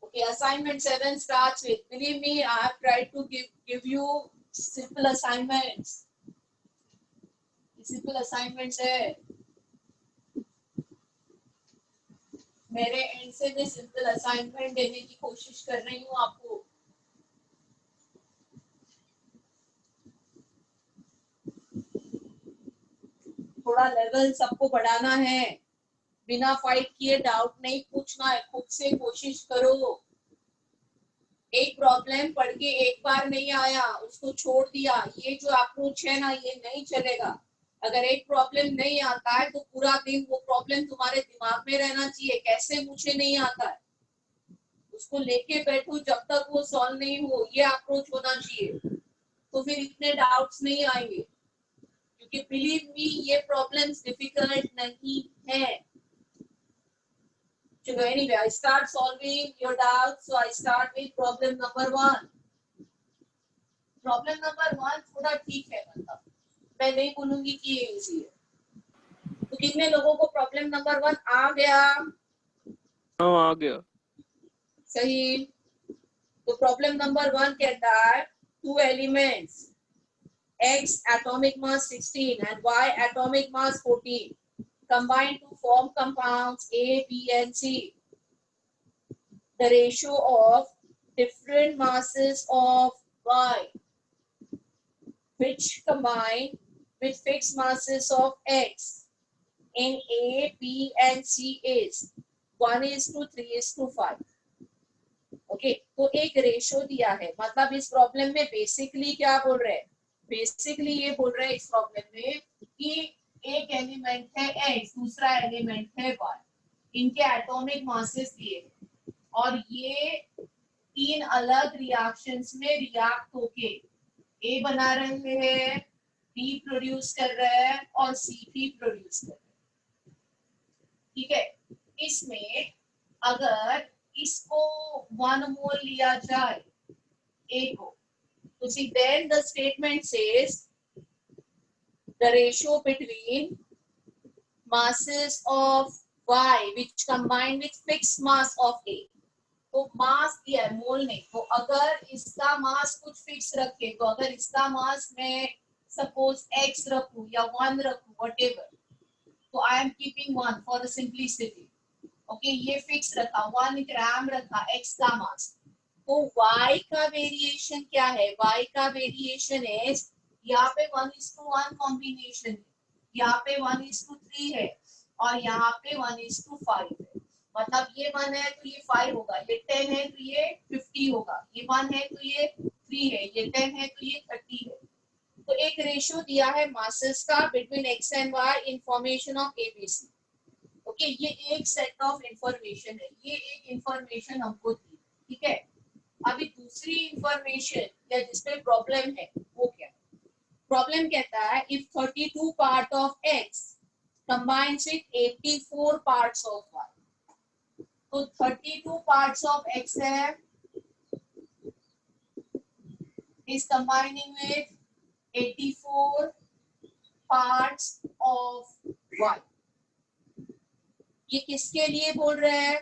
Okay, assignment 7 starts with, believe me, I have tried to give you simple assignments. Simple assignments है. मेरे एंड से मैं सिंपल असाइनमेंट देने की कोशिश कर रही हूँ आपको. थोड़ा लेवल सबको बढ़ाना है. बिना फाइट किए डाउट नहीं पूछना है, खुद से कोशिश करो. एक प्रॉब्लम पढ़ के एक बार नहीं आया उसको छोड़ दिया, ये जो अप्रोच है ना ये नहीं चलेगा. अगर एक प्रॉब्लम नहीं आता है तो पूरा दिन वो प्रॉब्लम तुम्हारे दिमाग में रहना चाहिए. कैसे मुझे नहीं आता है उसको लेके बैठो जब तक वो सॉल्व नहीं हो, ये अप्रोच होना चाहिए. तो फिर इतने डाउट्स नहीं आएंगे, क्योंकि बिलीव मी ये प्रॉब्लम्स डिफिकल्ट नहीं है. So anyway, I start solving your doubts. So I start with problem number 1. Problem number 1 थोड़ा ठीक है, मतलब मैं नहीं बोलूंगी कि ये इजी है. तो कितने लोगों को प्रॉब्लम नंबर 1 आ गया? हाँ आ गया. सही. तो प्रॉब्लम नंबर 1 कहता है 2 elements, X atomic mass 16 and Y atomic mass 14. Combine to form compounds A, B, and C. The ratio of different masses of Y, which combine with fixed masses of X in A, B, and C is 1:3:5. Okay, तो एक ratio दिया है. मतलब इस problem में basically क्या बोल रहे हैं? बेसिकली ये बोल रहे हैं इस प्रॉब्लम में कि एक एलिमेंट है X, दूसरा एलिमेंट है Y. इनके एटॉमिक मासेस दिए और ये 3 अलग रिएक्शंस में रिएक्ट होके A बना रहे हैं, B प्रोड्यूस कर रहे हैं और C भी प्रोड्यूस कर रहे हैं. ठीक है. इसमें अगर इसको 1 मोल लिया जाए A को, So see, then the statement says the ratio between masses of Y which combine with fixed mass of A. तो मास दिया है मोल ने, तो अगर इसका मास कुछ फिक्स रखे, तो अगर इसका मास मैं सपोज x रखूं या 1 रखूं whatever, तो I am keeping 1 for the simplicity. Okay, ये फिक्स रखा 1 ग्राम रखा x का मास. तो y का वेरिएशन क्या है? y का वेरिएशन है यहाँ पे 1:1 कॉम्बिनेशन, यहाँ पे 1:3 है और यहाँ पे 1:5 है. मतलब ये 1 है तो ये 5 होगा, ये 10 है तो ये 50 होगा, ये 1 है तो ये 3 है, ये 10 है तो ये 30 है. तो एक रेशियो दिया है मासेस का between x and y in formation of ABC. Okay, ये एक सेट ऑफ इंफॉर्मेशन है, ये एक इंफॉर्मेशन हमको दी. ठीक है, अभी दूसरी इंफॉर्मेशन या जिसपे प्रॉब्लम है वो क्या है? प्रॉब्लम कहता है if 32 part of x combines with 84 parts of y. तो 32 parts of x है is combining with 84 parts of y. ये किसके लिए बोल रहे हैं?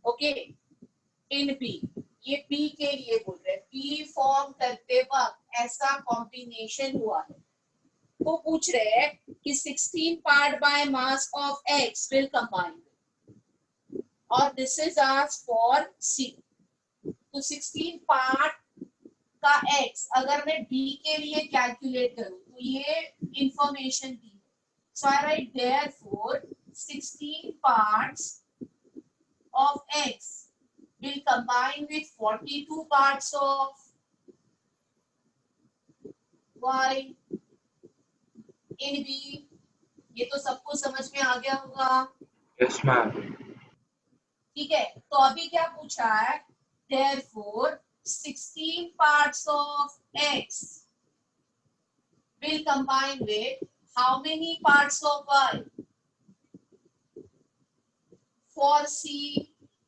ओके, इन p, ये p के लिए बोल रहे हैं. p फॉर्म करते वक्त ऐसा कॉम्बिनेशन हुआ है, वो पूछ रहे हैं कि 16 part by mass of x will combine, और this is asked for c. तो 16 पार्ट का x अगर मैं b के लिए कैलकुलेट करूं तो ये इंफॉर्मेशन दी है. सो आई right therefore 16 parts of x will combine with 42 parts of y in b. ये तो सबको समझ में आ गया होगा. Yes ma'am. ठीक है, तो अभी क्या पूछा है? Therefore 16 parts of x will combine with how many parts of y? For c,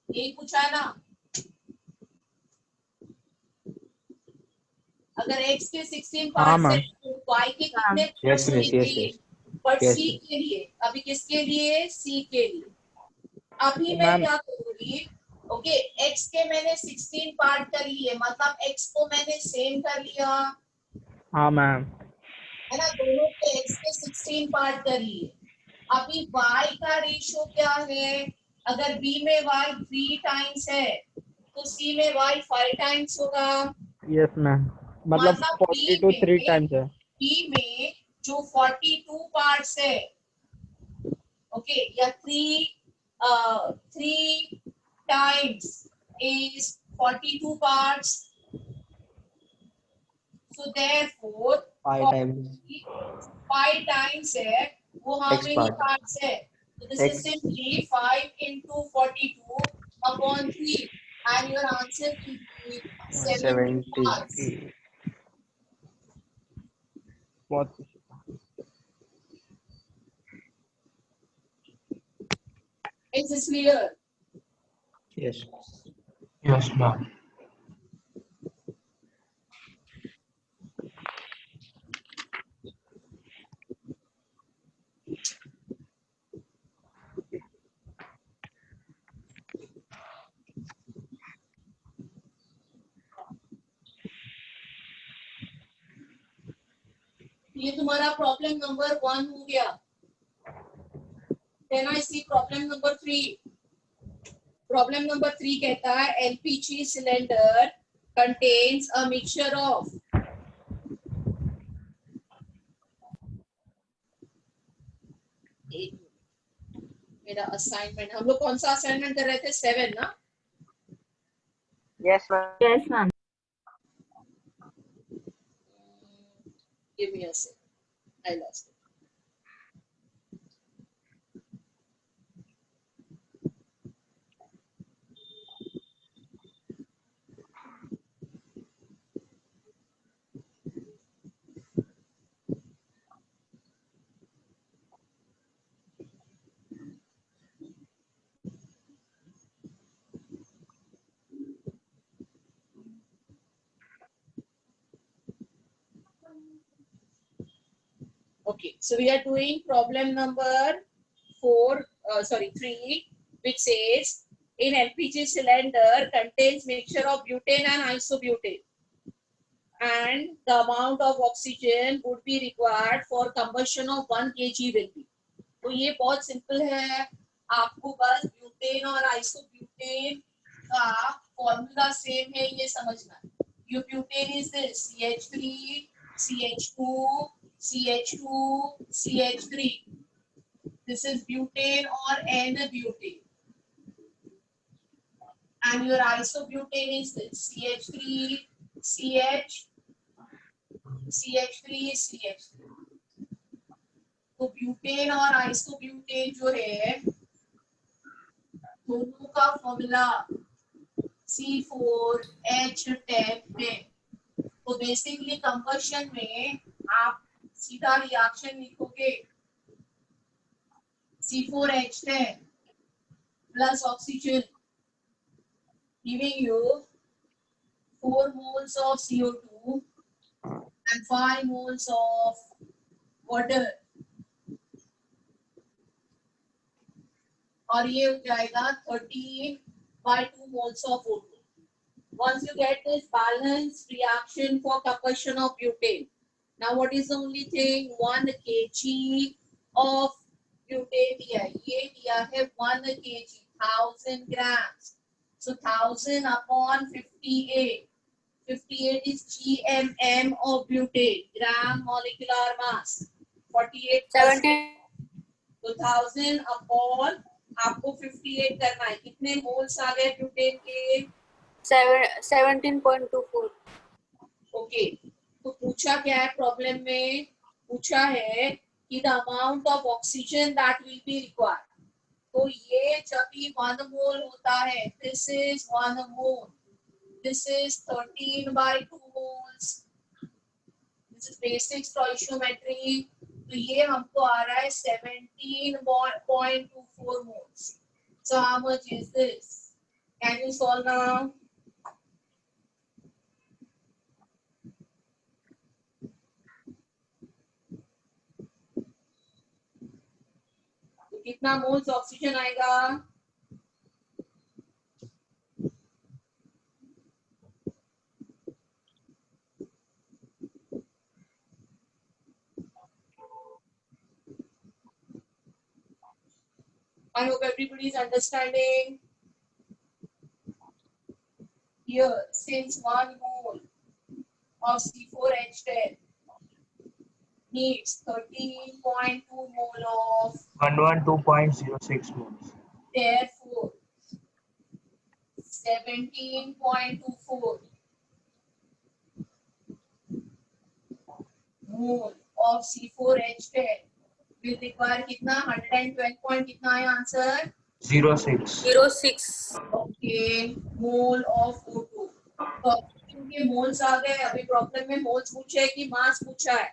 ये पूछा है ना. अगर x के 16 पार्ट्स है तो y के कितने Yes, miss, yes, yes. But Yes, c miss. के लिए, अभी किसके लिए? c के लिए. अभी मैं Ma'am. क्या करूंगी? ओके, x के मैंने 16 पार्ट कर लिए, मतलब x को मैंने सेम कर लिया हाँ मैम. है ना, दोनों के x के 16 पार्ट कर लिए. अभी y का रेशियो क्या है? अगर b में y 3 टाइम्स है तो c में y 5 टाइम्स होगा. यस मैम, मतलब मतलब 42 3 टाइम्स है. b में जो 42 पार्ट्स है, ओके, या 3 times is 42 parts. So therefore 5 times 5 times है, वो how X many part. parts है? So this X. is simply 5 into 42 upon 3 and your answer will be 70 parts. 70. बहुत Is this clear? Yes. Yes ma'am. ये तुम्हारा problem number 1 हो गया. Then I see problem number 3. Problem number 3 कहता है LPG cylinder contains a mixture of मेरा assignment, हम लोग कौन सा असाइनमेंट कर रहे थे? 7 ना? Yes, ma'am. Yes, ma'am. Give me a second. I lost it. Okay, so we are doing problem number 3, which says in LPG cylinder contains mixture of butane and isobutane, and the amount of oxygen would be required for combustion of 1 kg will be. तो ये बहुत simple है, आपको बस butane और isobutane का formula same है ये समझना है. Your butane is this CH3, CH2, CH2, CH3. This is butane or N-butane. And your isobutane is this CH3, CH, CH3, CH3. तो ब्यूटेन और आइसोब्यूटेन जो है दोनों का फॉर्मूला C4H10 है. तो बेसिकली कंबशन में आप सीधा रिएक्शन लिखोगे C4H10 plus oxygen giving you 4 moles of CO2 and 5 moles of water. और ये हो जाएगा 13/2 moles of O2. Once you get this balanced reaction for combustion of butane, now what is the only thing? 1 kg of butane दिया है, ये दिया है 1 kg, 1000 grams. So 1000 upon 58. 58 is GMM of butane, gram molecular mass. 48 17 तो 1000 upon आपको 58 करना है. कितने मोल्स आ गए ब्यूटेन के? 17.24. ओके, तो पूछा क्या है प्रॉब्लम में? पूछा है कि the amount of oxygen that will be required. तो ये जब भी 1 मोल होता है, this is 1 mole, this is 13/2 moles. This is basic stoichiometry. तो ये हमको आ रहा है 17.24 moles. So how much is this? Can you solve now? तो कितना मोल्स ऑक्सीजन आएगा? I hope everybody is understanding. Here, since 1 mole of C4H10 needs 13.2 mole of, 112.06 moles. therefore 17.24 mole of C4H10 will require कितना? 112 point कितना है answer? 06. 06. Okay, mole of O2. तो oxygen के moles आ गए. अभी प्रॉब्लम में moles पूछा है कि मास पूछा है?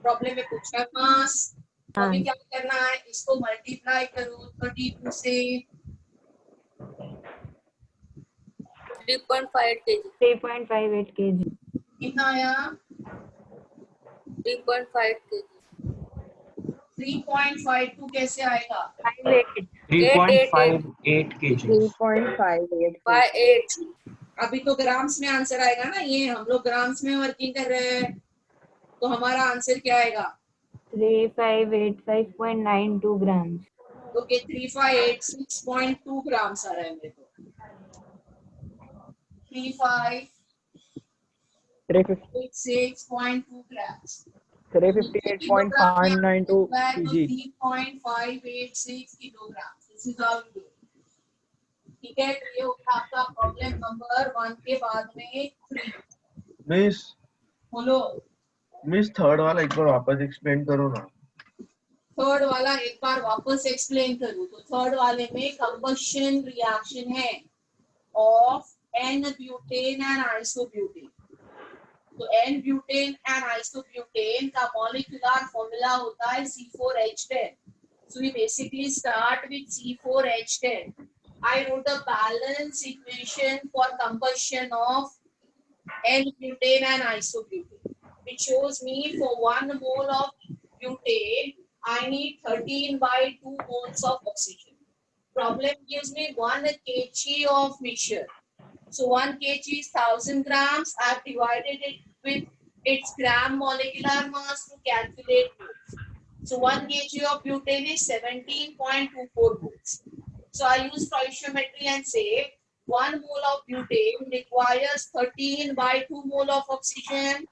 प्रॉब्लम में पूछा है मास. तो अभी क्या करना है? इसको मल्टीप्लाई करो 32 से. 3.5 kg. 3.58 kg. कितना आया? 3.5 kg. 3.52 कैसे आएगा? 3.58 kg. 3.58. 58. अभी तो ग्राम्स में आंसर आएगा ना. ये हम लोग ग्राम्स में वर्किंग कर रहे हैं, तो हमारा आंसर क्या आएगा? 3585.92 grams. ओके, 3586.2 ग्राम्स आ रहा है मेरे को. 3586.2 grams. 358.592 kg. 3.586 kilograms. This is how you do. ठीक है, तो ये होगा आपका प्रॉब्लम नंबर 1 के बाद में 3. मिस बोलो. थर्ड वाला एक बार वापस एक्सप्लेन करो ना. थर्ड वाला एक बार वापस एक्सप्लेन करूँ तो थर्ड वाले में कंबशन रिएक्शन है ऑफ N-butane एंड आइसोब्यूटेन. तो N-butane एंड आइसोब्यूटेन का मॉलिक्यूलर फॉर्मूला होता है C4H10. So we basically start with C4H10. I wrote a balance equation for combustion of N-butane and isobutane, which shows me for 1 mole of butane, I need 13/2 moles of oxygen. Problem gives me 1 kg of mixture. So 1 kg is 1000 grams. I have divided it with its gram molecular mass to calculate moles. So 1 kg of butane is 17.24 moles. So I use stoichiometry and say 1 mole of butane requires 13/2 mole of oxygen.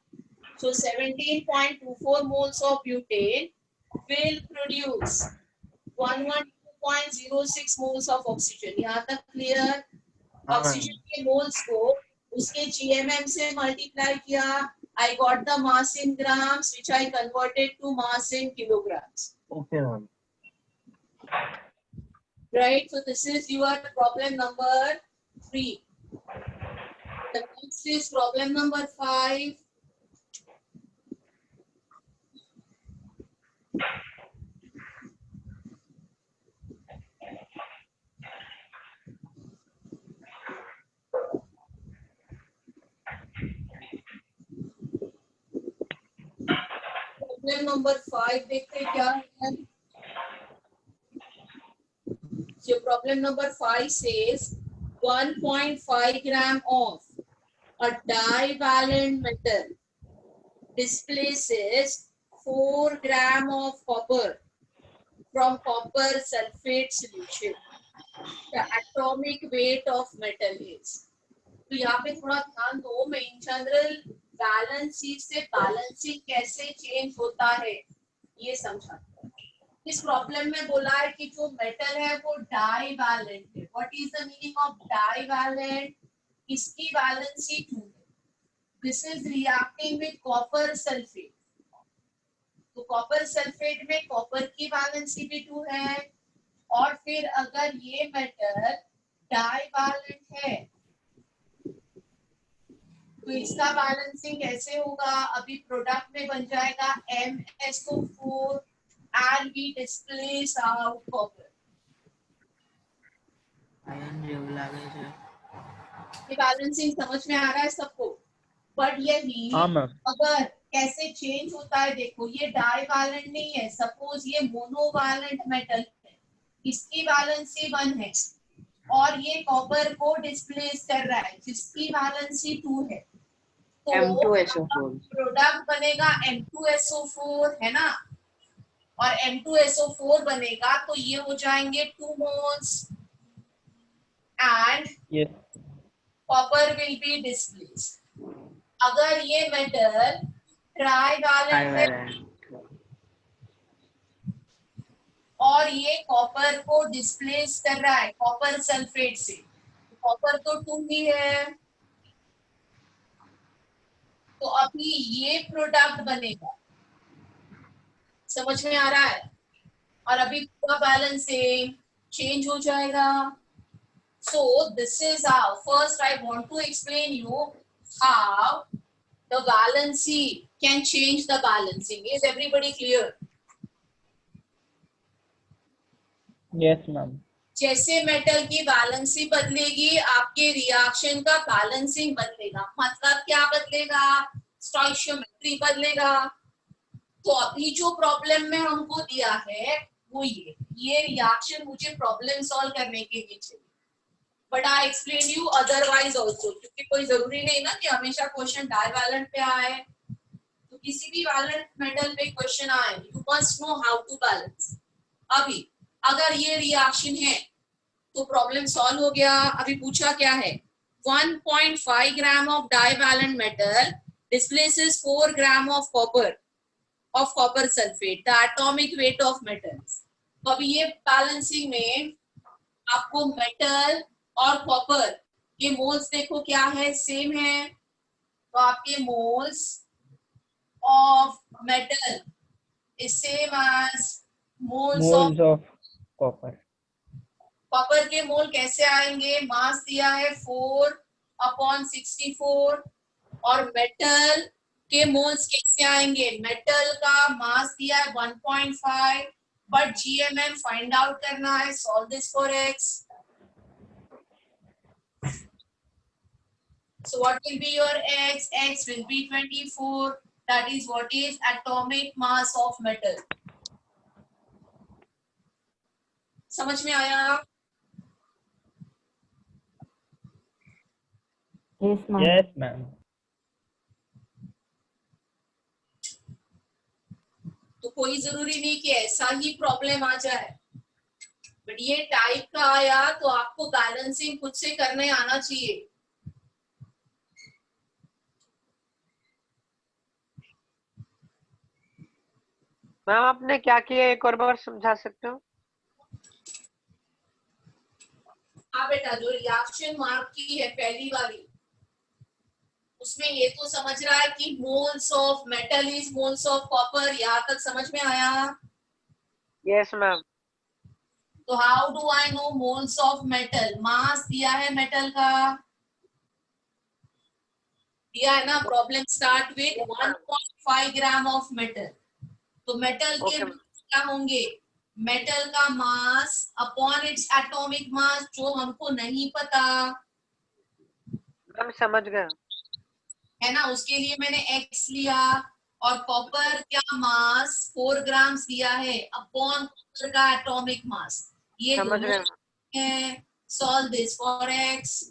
So 17.24 moles of butane will produce 112.06 moles of oxygen. यहाँ तक clear? Oxygen के moles को उसके GMM से multiply किया. I got the mass in grams, which I converted to mass in kilograms. Okay, ma'am. Right. So this is your problem number 3. The next is problem number 5. Problem number 5 देखते हैं क्या है. So problem number 5 says 1.5 gram of a divalent metal displaces 4 gram of copper from copper sulfate solution. The atomic weight of metal is. तो यहाँ पे थोड़ा ध्यान दो. मैं इन जनरल बैलेंसिंग से बैलेंसिंग कैसे चेंज होता है ये समझा. इस प्रॉब्लम में बोला है कि जो मेटल है वो डाइवैलेंट है. What is the meaning of divalent? इसकी वैलेंसी 2 है. This is reacting with copper sulphate. तो कॉपर सल्फेट में कॉपर की वैलेंसी भी 2 है. और फिर अगर ये मेटल डाइवैलेंट है तो इसका बैलेंसिंग कैसे होगा? अभी प्रोडक्ट में बन जाएगा MsO4 and we displace out copper. ये बैलेंसिंग समझ में आ रहा है सबको? बट यही अगर कैसे चेंज होता है देखो. ये डाइवैलेंट नहीं है. सपोज ये मोनोवैलेंट मेटल है. इसकी बैलेंसी 1 है और ये कॉपर को डिस्प्लेस कर रहा है जिसकी बैलेंसी 2 है. तो M2SO4 प्रोडक्ट बनेगा M2SO4 है ना. और M2SO4 बनेगा तो ये हो जाएंगे 2 moles and copper will be displaced. अगर ये मेटल ट्राइवैलेंट है और ये कॉपर को डिस्प्लेस कर रहा है कॉपर सल्फेट से. कॉपर तो 2 ही है. तो अभी ये प्रोडक्ट बनेगा. समझ में आ रहा है? और अभी पूरा बैलेंसिंग चेंज हो जाएगा. So this is how first I want to explain you how the balancing can change the balancing. Is everybody clear? Yes, ma'am. जैसे मेटल की बैलेंसी बदलेगी आपके रिएक्शन का बैलेंसिंग बदलेगा. मतलब क्या बदलेगा? स्टोइचियोमेट्री बदलेगा. तो अभी जो प्रॉब्लम में हमको दिया है वो ये रिएक्शन मुझे प्रॉब्लम सॉल्व करने के लिए चाहिए. But I explain you otherwise also, क्योंकि कोई जरूरी नहीं ना कि हमेशा क्वेश्चन डाइवैलेंट पे आए. तो किसी भी वैलेंट मेटल पे क्वेश्चन आए you must know how to balance. अभी अगर ये रिएक्शन है तो प्रॉब्लम सॉल्व हो गया. अभी पूछा क्या है? 1.5 gram of divalent metal displaces 4 gram of copper sulphate, the atomic weight of metals. तो अभी ये बैलेंसिंग में आपको मेटल और कॉपर के मोल्स देखो क्या है, सेम है. तो आपके moles of metal is same as moles of copper. Copper के मोल कैसे आएंगे? मास दिया है 4/64 और मेटल के मोल्स कैसे आएंगे? मेटल का मास दिया है 1.5 बट GMM फाइंड आउट करना है. Solve this for x. So what will be your x? X will be 24. That is what is atomic mass of metal. समझ में आया? Yes, ma'am. Yes, ma'am. तो कोई जरूरी नहीं कि ऐसा ही प्रॉब्लम आ जाए, बट ये टाइप का आया तो आपको बैलेंसिंग खुद से करने आना चाहिए. मैम आपने क्या किया एक और बार समझा सकते हो? हाँ बेटा, जो रिएक्शन मार्क की है पहली वाली, उसमें ये तो समझ रहा है कि moles of metal is moles of copper. यहाँ तक समझ में आया? Yes ma'am. तो how do I know moles of metal? Mass दिया है मेटल का, दिया है ना. Problem start with 1.5 gram of metal. तो मेटल के क्या होंगे? मेटल का mass upon its atomic mass, जो हमको नहीं पता मैम समझ गया है ना. उसके लिए मैंने x लिया. और कॉपर क्या मास 4 ग्राम्स दिया है अपॉन कॉपर का एटॉमिक मास. ये समझ दोनों गया. है. Solve this for x.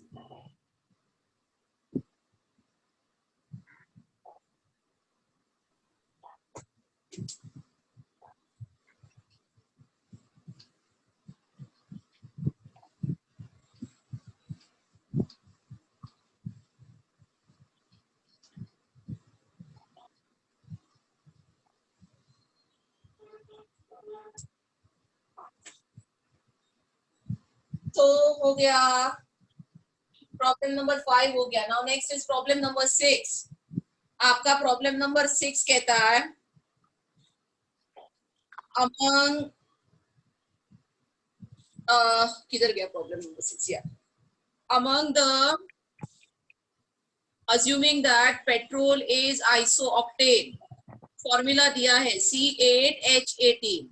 तो हो गया. प्रॉब्लम नंबर 5 हो गया. Now next is problem number 6. आपका प्रॉब्लम नंबर 6 कहता है among किधर गया प्रॉब्लम नंबर 6? या among the assuming that petrol is isooctane, formula दिया है C8H18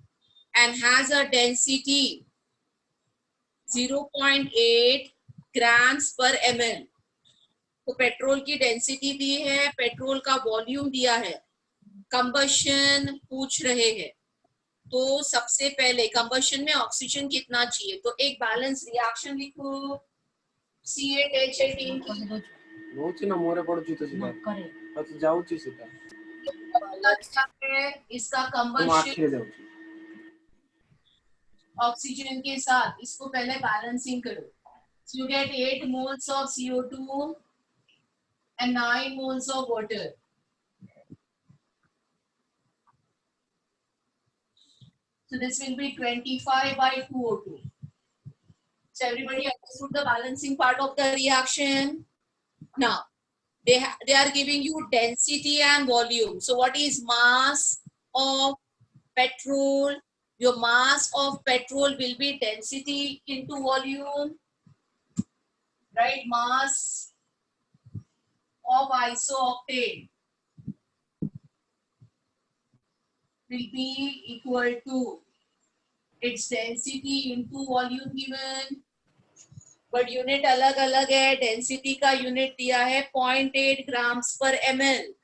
and has a density 0.8 grams per ml. तो पेट्रोल की डेंसिटी दी है, पेट्रोल का वॉल्यूम दिया है, कंबशन पूछ रहे हैं. तो सबसे पहले कंबशन में ऑक्सीजन कितना चाहिए? तो एक बैलेंस रिएक्शन लिखो. C8H18 की नोची ना मोरे पड़ुची तो सीधा तो जाऊची सीधा लगता है इसका तुम कंबशन आखिर जाऊची ऑक्सीजन के साथ. इसको पहले बैलेंसिंग करो. So you get 8 moles of CO2 and 9 moles of water. So this will be 25 by 2O2. So everybody understood the balancing part of the reaction. Now they are giving you density and volume. So what is mass of petrol? Your mass of petrol will be density into volume, right? Mass of isooctane will be equal to its density into volume given, but unit अलग अलग है. Density का unit दिया है 0.8 grams per ml.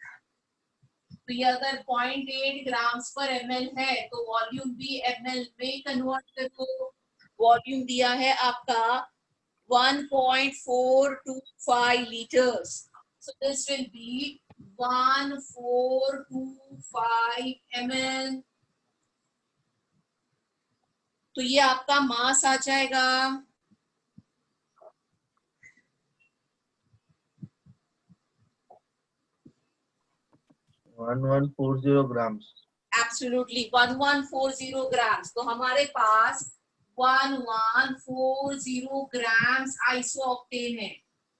तो ये अगर 0.8 grams पर ml है तो वॉल्यूम भी ml में कन्वर्ट करो. वॉल्यूम दिया है आपका 1.425 liters. So this will be 1425 ml. तो ये आपका मास आ जाएगा. 1140 grams. Absolutely 1140 grams. तो हमारे पास 1140 grams isooctane है.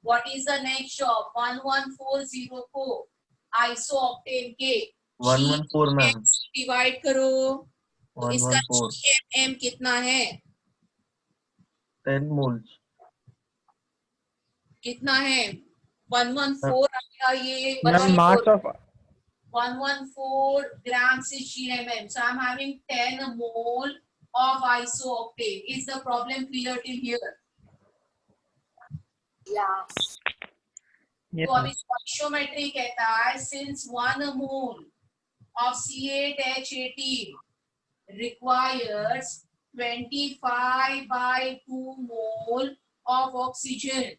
What is the next job? 1140 को isooctane के 114 मैम. डिवाइड करो. तो इसका 114 GMM कितना है? 10 moles. कितना है? 114 आएगा ये. Ma'am, mass of 114 grams is GMM. So I'm having 10 mole of isooctane. Is the problem clear till here? Yes. Yes, तो अभी ma'am. स्टोइशियोमेट्री कहता है since 1 mole of C8H18 requires 25/2 mole of oxygen,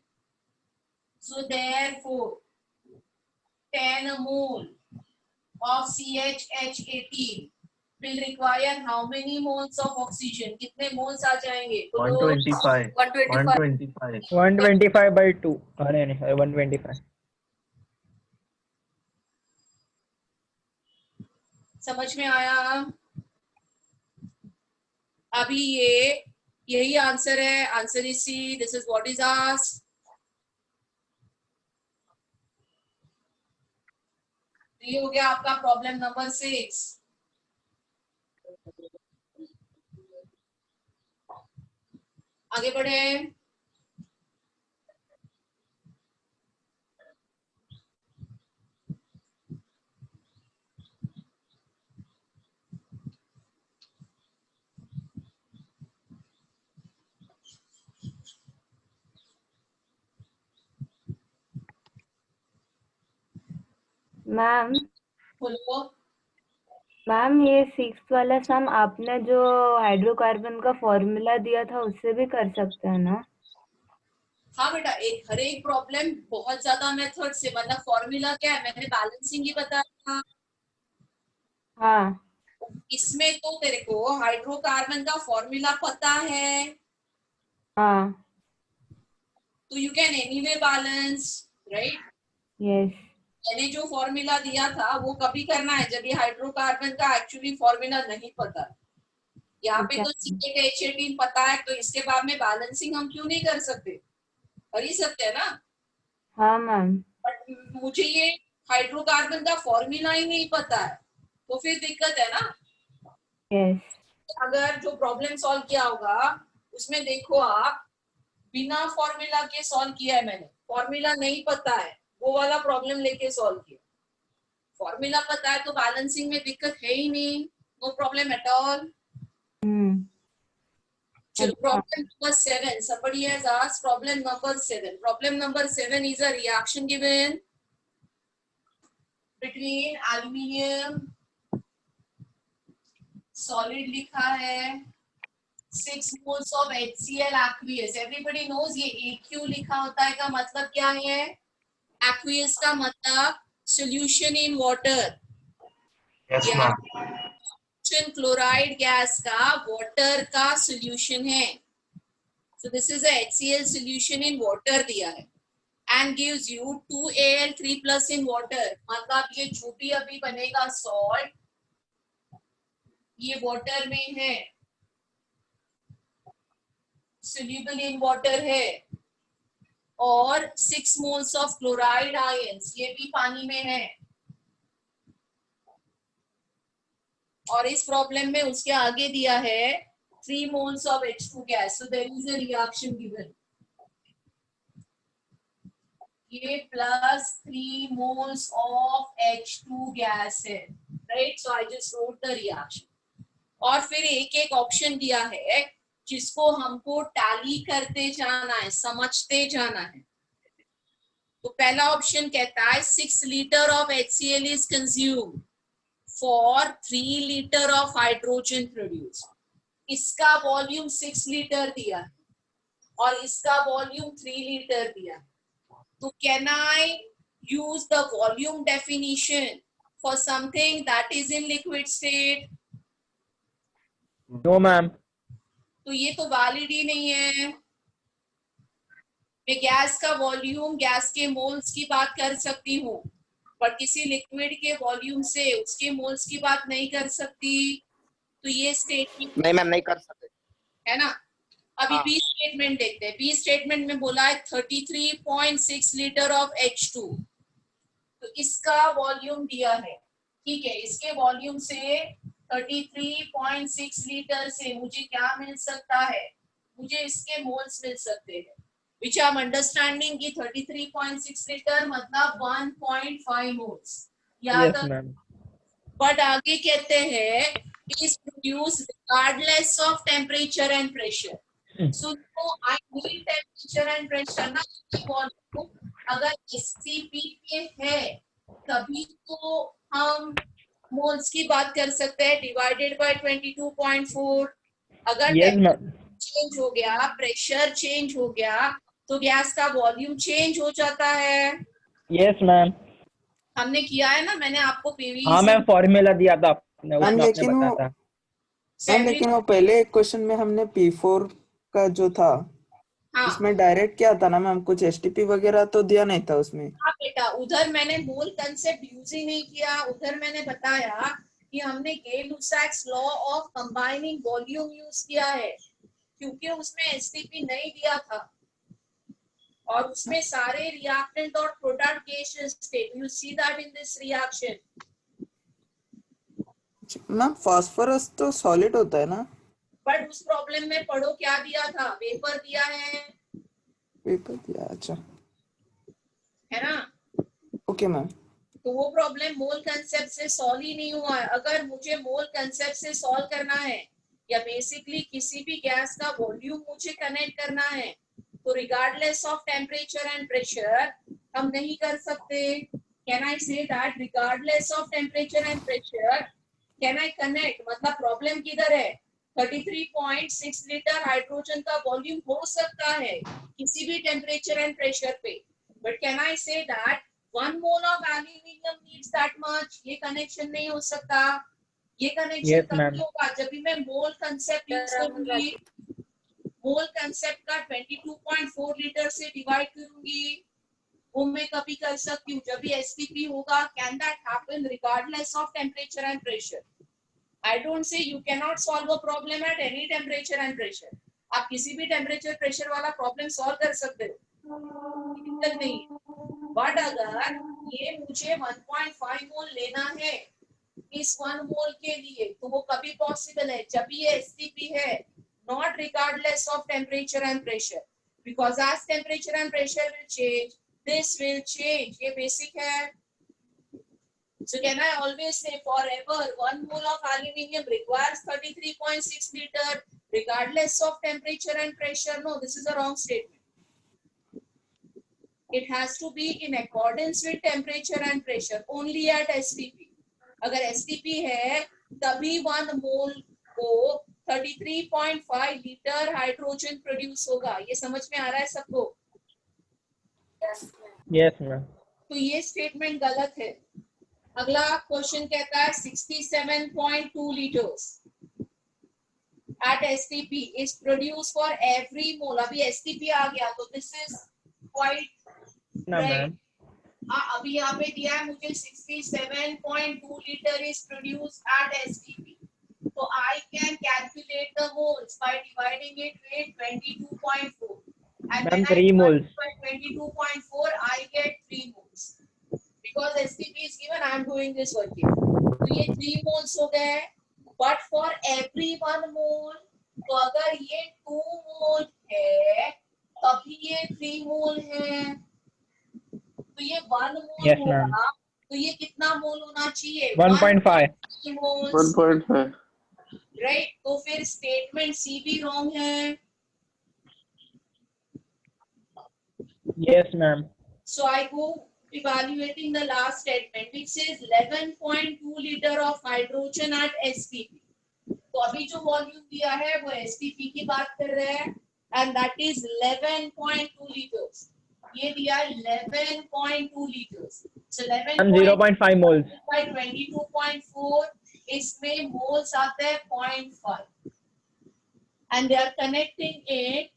so therefore 10 mole of CHH18 will require how many moles of oxygen? कितने moles आ जाएंगे? तो 125. 125. 125. 125/2. अरे नहीं, 125. समझ में आया? अभी यही आंसर है. Answer is C. This is what is asked. ये हो गया आपका प्रॉब्लम नंबर 6. आगे बढ़े. मैम बोलो. मैम ये 6 वाला सम आपने जो हाइड्रोकार्बन का फॉर्मूला दिया था उससे भी कर सकते हैं ना? हाँ बेटा, हर एक प्रॉब्लम बहुत ज्यादा मेथड से, मतलब फॉर्मूला क्या है, मैंने बैलेंसिंग ही बताया था. हाँ इसमें तो तेरे को हाइड्रोकार्बन का फॉर्मूला पता है, हाँ. तो you can anyway balance, right. Yes. मैंने जो फॉर्मूला दिया था वो कभी करना है जब ये हाइड्रोकार्बन का एक्चुअली फॉर्मूला नहीं पता. यहाँ पे तो C8H18 पता है, तो इसके बाद में बैलेंसिंग हम क्यों नहीं कर सकते? कर ही सकते हैं ना. हाँ मैम. बट मुझे ये हाइड्रोकार्बन का फॉर्मूला ही नहीं पता है, तो फिर दिक्कत है ना. यस. अगर जो प्रॉब्लम सॉल्व किया होगा उसमें देखो आप, बिना फॉर्मूला के सॉल्व किया है मैंने. फॉर्मूला नहीं पता है, वो वाला प्रॉब्लम लेके सॉल्व किया. फॉर्मूला पता है तो बैलेंसिंग में दिक्कत है ही नहीं. No problem at all. चलो problem number 7. somebody has asked problem number 7. problem number 7 is a reaction given between aluminium solid लिखा है 6 moles of HCl aqueous. everybody knows ये AQ लिखा होता है का मतलब क्या है? aqueous का मतलब solution in water. Yes, ma'am. Chloride gas का वाटर का सॉल्यूशन है. so this is a HCl solution in water दिया है and gives you 2Al3+ in water. मतलब ये जो भी अभी बनेगा सॉल्ट, ये वाटर में है, soluble in water है, और 6 moles of chloride ions ये भी पानी में है. और इस प्रॉब्लम में उसके आगे दिया है 3 moles of H2 gas. so there is a reaction given. ये plus 3 moles of H2 gas है, right? so I just wrote the reaction. और फिर एक एक ऑप्शन दिया है जिसको हमको टैली करते जाना है, समझते जाना है. तो पहला ऑप्शन कहता है 6 liter of HCl is consumed for 3 liter of hydrogen produced. इसका वॉल्यूम 6 लीटर दिया है और इसका वॉल्यूम 3 लीटर दिया है. तो can I use the volume definition for something that is in liquid state? No, ma'am. तो ये तो वैलिड ही नहीं है. मैं गैस का वॉल्यूम, गैस के मोल्स की बात कर सकती हूँ, पर किसी लिक्विड के वॉल्यूम से उसके मोल्स की बात नहीं कर सकती. तो ये स्टेटमेंट नहीं मैम, नहीं कर सकते है ना. अभी हाँ. बी स्टेटमेंट देखते हैं. बी स्टेटमेंट में बोला है 33.6 लीटर ऑफ H2. तो इसका वॉल्यूम दिया है, ठीक है. इसके वॉल्यूम से 33.6 लीटर से मुझे क्या मिल सकता है? मुझे इसके मोल्स मिल सकते हैं, which I'm understanding की 33.6 लीटर मतलब 1.5 moles. Yes, ma'am. बट आगे कहते हैं is produced regardless of temperature and pressure. So I need temperature and pressure ना volume. अगर STP पे है तभी तो हम मोल्स की बात कर सकते हैं डिवाइडेड बाय 22.4। अगर यस मैम, चेंज हो गया, प्रेशर चेंज हो गया, तो गैस का वॉल्यूम चेंज हो जाता है। Yes ma'am. हमने किया है ना, मैंने आपको पीवी हाँ मैम, फॉर्मूला दिया था आपने, मैम उसमें आपने लेकिन बताया वो था। मैम लेकिन वो पहले एक क्वेश्चन में हमने P4 का जो था हाँ उसमें डायरेक्ट क्या था ना मैम, कुछ एसटीपी वगैरह तो दिया नहीं था उसमें। हाँ बेटा, उधर मैंने मोल कंसेप्ट यूज ही नहीं किया। उधर मैंने बताया कि हमने Gay Lussac's law of combining volume use किया है, क्योंकि उसमें एसटीपी नहीं दिया था और उसमें सारे रिएक्टेंट और प्रोडक्ट गैसेस थे। You see that in this reaction. Ma'am phosphorus तो सॉलिड होता है ना? बट उस प्रॉब्लम में पढ़ो क्या दिया था, वेपर दिया है पेपर दिया, अच्छा ना। Okay ma'am. तो वो प्रॉब्लम मोल कंसेप्ट से सॉल्व ही नहीं हुआ है। अगर मुझे मोल कंसेप्ट से सॉल्व करना है या बेसिकली किसी भी गैस का वॉल्यूम मुझे कनेक्ट करना है, तो regardless of temperature and pressure हम नहीं कर सकते। Can I say that regardless of temperature and pressure can I connect? मतलब प्रॉब्लम किधर है? 33.6 लीटर हाइड्रोजन का वॉल्यूम हो सकता है किसी भी टेम्परेचर एंड प्रेशर पे, but can I say that 1 mole of aluminium needs that much? ये कनेक्शन नहीं हो सकता। ये कनेक्शन यस तभी मैम। होगा जब भी मैं मोल कंसेप्ट यूज करूंगी। मोल कंसेप्ट का 22.4 लीटर से डिवाइड करूंगी, वो मैं कभी कर सकती हूँ जब भी एसटीपी होगा। Can that happen regardless of temperature and pressure? I don't say you can not solve a problem at any temperature and pressure. आप किसी भी टेम्परेचर प्रेशर वाला प्रॉब्लम सॉल्व कर सकते हो, दिक्कत नहीं। बट अगर ये मुझे 1.5 मोल लेना है इस 1 मोल के लिए, तो वो कभी पॉसिबल है जब ये एसटीपी है, not regardless of temperature and pressure, because as temperature and pressure will change, this will change. ये बेसिक है। So can I always say forever 1 mole of aluminium requires 33.6 liter regardless of temperature and pressure? No, this is a wrong statement. It has to be in accordance with temperature and pressure only at STP. अगर STP है तभी 1 मोल को 33.5 litre hydrogen produce होगा। ये समझ में आ रहा है सबको? Yes ma'am. तो ये स्टेटमेंट गलत है। अगला क्वेश्चन कहता है 67.2 liters at STP is produced for every mole। अभी STP आ गया तो this is quite ना right। मैम, अभी यहाँ पे दिया है मुझे 67.2 liter is produced at STP, तो I can calculate the moles by dividing it with 22.4 and ma'am when I 3 divide moles। it by 22.4 I get 3 moles। Because STP is given, I am doing this working। तो ये 3 moles हो गए, but for every 1 mole, तो अगर ये 2 mole है तभी ये 3 mole है। तो ये 1 mole यस मैम। होगा, तो ये कितना मोल होना चाहिए? 1.5। मोल्स, 1.5। राइट। तो फिर स्टेटमेंट सी भी रॉन्ग है। Yes ma'am. So I go evaluating the last statement which says 11.2 liter of hydrogen at STP। तो अभी जो वॉल्यूम दिया है वो STP की बात कर रहे हैं and that is 11.2 liters। ये दिया 11.2 liters। So 0.5 moles। 22.4, इसमें मोल्स आते हैं 0.5 and they are connecting it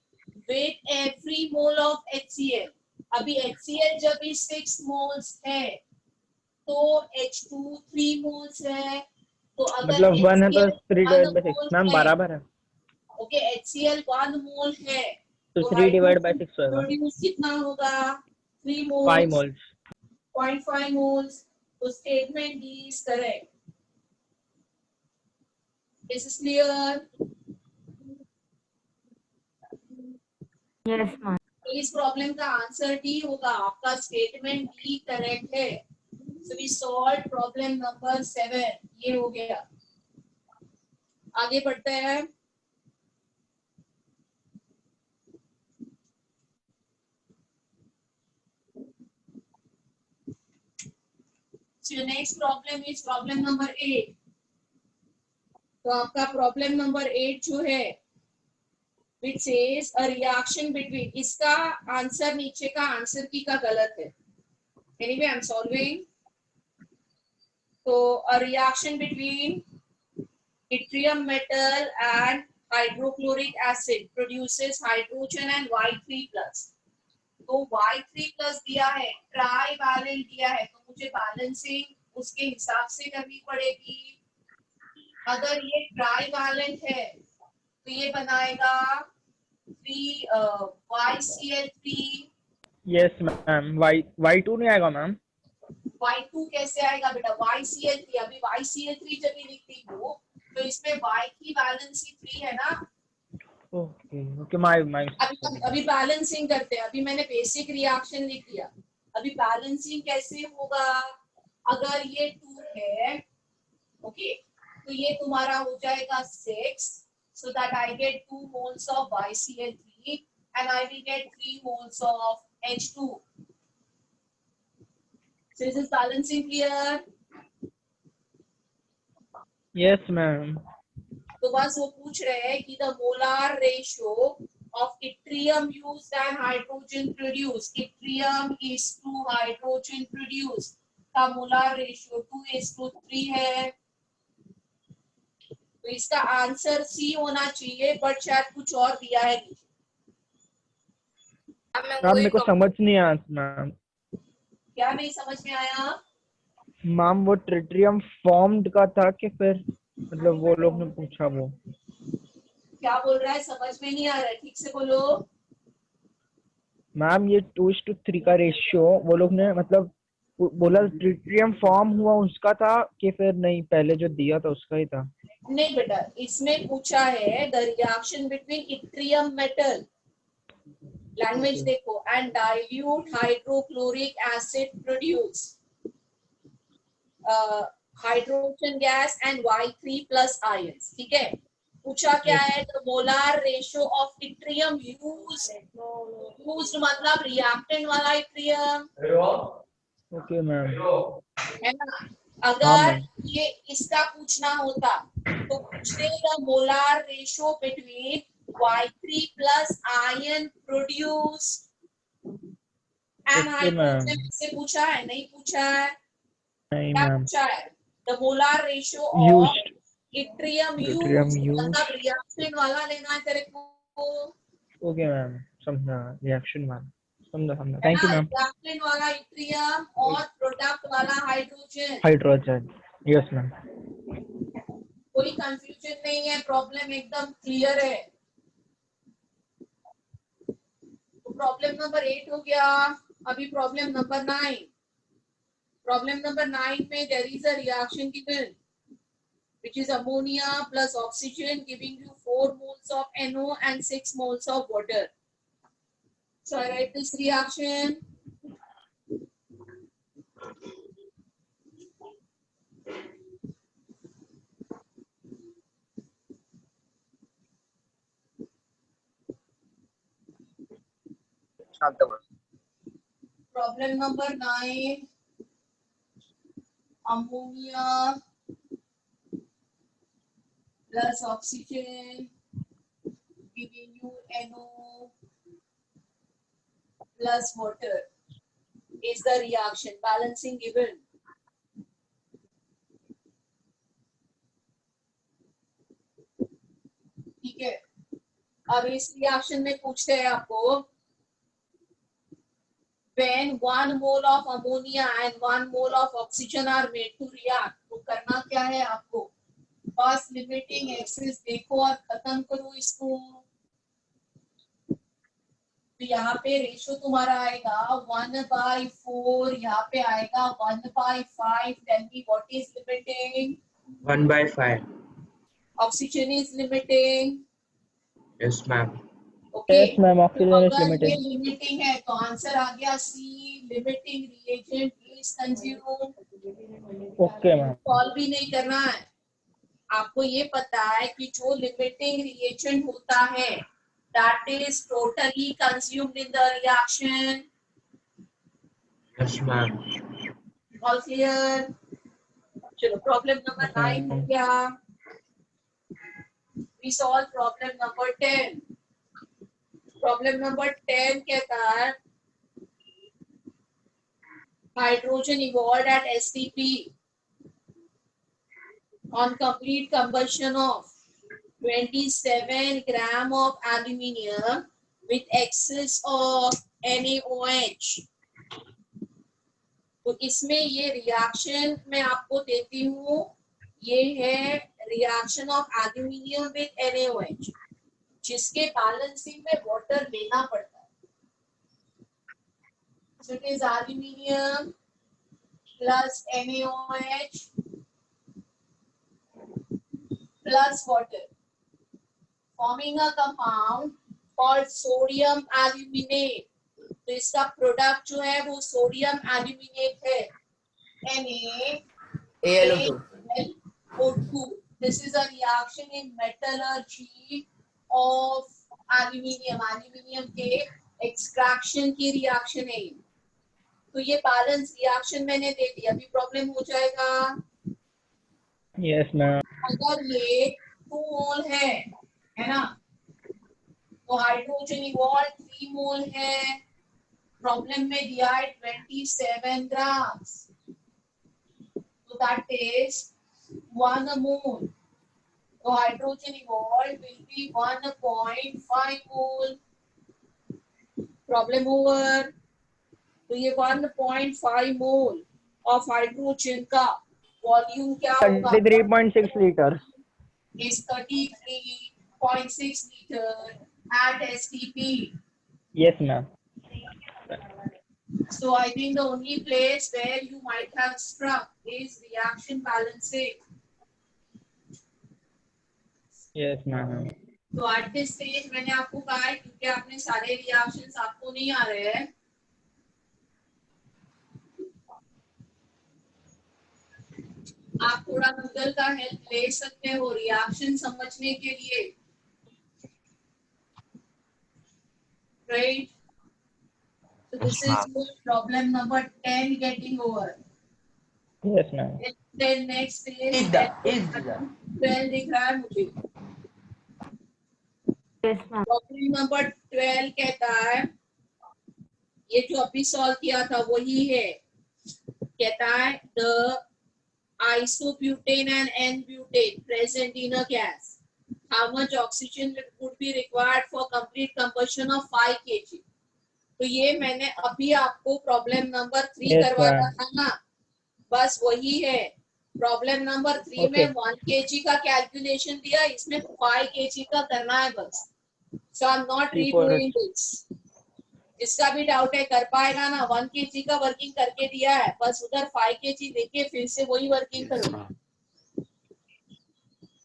with every mole of HCl। अभी HCl जब भी 6 moles है तो H2 3 moles है, तो अगर मतलब 1 है तो 3 डिवाइड बाय 6 mole मैम है, बराबर है। ओके HCl 1 mole है तो 3 डिवाइड बाय 6 होगा। प्रोड्यूस कितना होगा? 3 5 moles, moles। 0.5 moles। तो statement D is correct. Is this clear? Yes ma'am. तो इस प्रॉब्लम का आंसर डी होगा। आपका स्टेटमेंट डी करेक्ट है। So we solved problem number 7। ये हो गया। आगे बढ़ते हैं। So your next problem is problem number 8. तो आपका problem number 8 जो है, which says a reaction between, इसका आंसर नीचे का आंसर की का गलत है. Anyway, I'm solving. So a reaction between yttrium metal and hydrochloric acid produces hydrogen and Y3 plus. तो Y3 plus दिया है, ट्राईवैलेंट दिया है, तो मुझे बैलेंसिंग उसके हिसाब से करनी पड़ेगी. अगर ये ट्राईवैलेंट है तो ये बनाएगा 3 YCl3. Yes ma'am. Y2 नहीं आएगा मैम. Y2 कैसे आएगा बेटा? YCl3, अभी YCl3 जब भी लिखती हूँ तो इसमें Y की वैलेंसी 3 है ना. ओके माय अभी बैलेंसिंग करते हैं. अभी मैंने बेसिक रिएक्शन लिख दिया. अभी बैलेंसिंग कैसे होगा? अगर ये 2 है, ओके, तो ये तुम्हारा हो जाएगा 6, so that I get 2 moles of YCl3 and I will get 3 moles of H2. So is this balancing clear? Yes ma'am. तो बस वो पूछ रहे हैं कि the molar ratio of yttrium used and hydrogen produced. Yttrium is to hydrogen produced. का molar ratio 2:3 है. तो इसका आंसर सी होना चाहिए, बट शायद कुछ और दिया है. मैम मेरे को समझ नहीं आया मैम. क्या नहीं समझ में आया? मैम वो ट्रिटियम फॉर्म्ड का था कि फिर मतलब वो लोग ने पूछा वो. क्या बोल रहा है? समझ में नहीं आ रहा है, ठीक से बोलो. मैम ये 2:3 का रेशियो वो लोग ने मतलब बोला ट्रिटियम फॉर्म हुआ उसका था कि फिर नहीं पहले जो दिया था उसका ही था. नहीं बेटा, इसमें पूछा है the reaction between yttrium metal, language देखो, and dilute hydrochloric acid produce hydrogen gas and Y3 plus ions. ठीक है. पूछा क्या है? The molar ratio of yttrium used मतलब रिएक्टेंट वाला yttrium. Okay ma'am. है ना. अगर ये इसका पूछना होता तो पूछते the molar ratio between Y3 plus ion produced and hydrogen से पूछा है? नहीं पूछा है. नहीं क्या मैम. पूछा है? The molar ratio of yttrium used मतलब रिएक्शन वाला लेना है तेरे को. ओके मैम समझा. रिएक्शन वाला समझा. Thank you ma'am. रिएक्शन वाला yttrium और प्रोडक्ट वाला हाइड्रोजन. Yes ma'am. कोई कंफ्यूजन नहीं है, प्रॉब्लम एकदम क्लियर है. तो प्रॉब्लम नंबर 8 हो गया. अभी प्रॉब्लम नंबर 9. प्रॉब्लम नंबर 9 में there is a reaction given which is ammonia plus oxygen giving you 4 moles of NO and 6 moles of water. So I write this reaction. Problem number 9. Ammonia plus oxygen giving you NO plus water is the reaction. Balancing given. ठीक है. अब इस reaction में पूछते हैं आपको when 1 mole of ammonia and 1 mole of oxygen are made to react, तो करना क्या है आपको? फर्स्ट लिमिटिंग एक्सिस देखो और खत्म करो इसको. तो यहाँ पे रेशियो तुम्हारा आएगा 1/4, यहाँ पे आएगा 1/5. Tell me what is limiting? 1/5. Oxygen is limiting. Yes, ma'am. Okay. Yes ma'am. Oxygen is limited. Limiting है तो आंसर आ गया C. Limiting reagent is consumed. Okay ma'am. Solve भी नहीं करना है. आपको ये पता है कि जो लिमिटिंग रिएजेंट होता है that is totally consumed in the reaction. Yes, ma'am. All clear? चलो प्रॉब्लम नंबर 9 हो गया. We solve problem number 10. Problem number 10 कहता है hydrogen evolved at STP on complete combustion of 27 gram of aluminium with excess of NaOH. तो इसमें ये reaction मैं आपको देती हूँ, ये है reaction of aluminium with NaOH, जिसके बैलेंसिंग में वाटर लेना पड़ता है. So it is aluminium plus NaOH plus water forming a compound called sodium aluminate. तो इसका प्रोडक्ट जो है वो सोडियम एल्यूमिनेट है, NaAlO2. This is a reaction in metallurgy of aluminium. Aluminium के एक्सट्रैक्शन की रिएक्शन है. तो ये बैलेंस रिएक्शन मैंने दे दी. अभी प्रॉब्लम हो जाएगा. Yes ma'am. अगर ये 2 मोल है ना, तो हाइड्रोजन इवॉल्व 3 मोल है. प्रॉब्लम में दिया है 27 ग्राम्स, तो दैट इज 1 मोल. तो hydrogen evolve will be 1.5 mole. Problem over. तो ये 1.5 मोल ऑफ हाइड्रोजन का वॉल्यूम क्या होगा? 33.6 litre. Is 33.6 liter at STP. Yes, ma'am. So I think the only place where you might have struck is reaction balancing. Yes, ma'am. तो at this stage मैंने आपको कहा है क्योंकि आपने सारे reactions आपको नहीं आ रहे हैं, आप थोड़ा गूगल का हेल्प ले सकते हो रिएक्शन समझने के लिए, right? So this is problem number 10 getting over. Yes, ma'am. Then next is 12 दिख रहा है मुझे. प्रॉब्लम नंबर 12 कहता है, ये जो अभी सॉल्व किया था वही है. कहता है the isobutane and N-butane present in a gas, how much oxygen would be required for complete combustion of 5 kg. तो ये मैंने अभी आपको प्रॉब्लम नंबर 3 करवाया था ना, बस वही है. प्रॉब्लम नंबर 3 में 1 kg का कैलकुलेशन दिया, इसमें 5 kg का करना है बस. So I'm not redoing this. जिसका भी डाउट है कर पाएगा ना, 1 kg का वर्किंग करके दिया है, बस उधर 5 kg देके फिर से वही वर्किंग करो.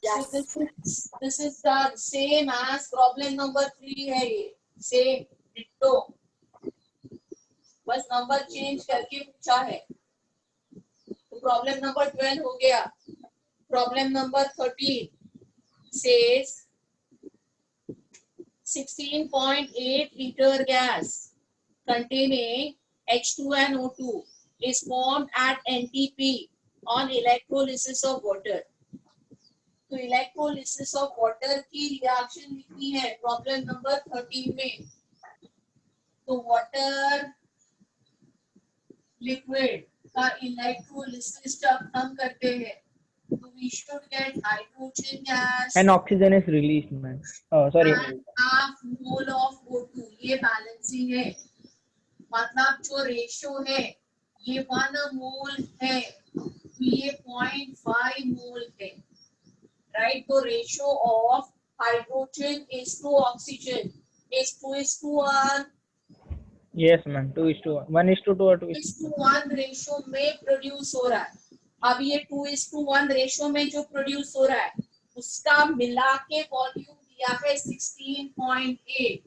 Yes. So this is the same as problem number 3 है ये, same ditto, बस नंबर चेंज करके पूछा है. तो प्रॉब्लम नंबर 12 हो गया. Problem number 13 says 16.8 liter gas containing H2 and O2 is formed at NTP on electrolysis of water. तो electrolysis of water की रिएक्शन लिखनी है प्रॉब्लम नंबर 13 में. तो water liquid का electrolysis जब हम करते हैं, तो we should get hydrogen gas And oxygen is released, man. Oh, sorry. and half mole of O2. ये बैलेंसिंग है, मतलब जो रेशो है ये 1 मोल है, तो ये 0.5 मोल है, राइट? तो ratio of hydrogen is to oxygen is 2:1. Yes, ma'am. 2:1. 1:2 or 2:1. 2:1 ratio में प्रोड्यूस हो रहा है. अब ये 2:1 रेशो में जो प्रोड्यूस हो रहा है उसका मिला के वॉल्यूम दिया है 16.8,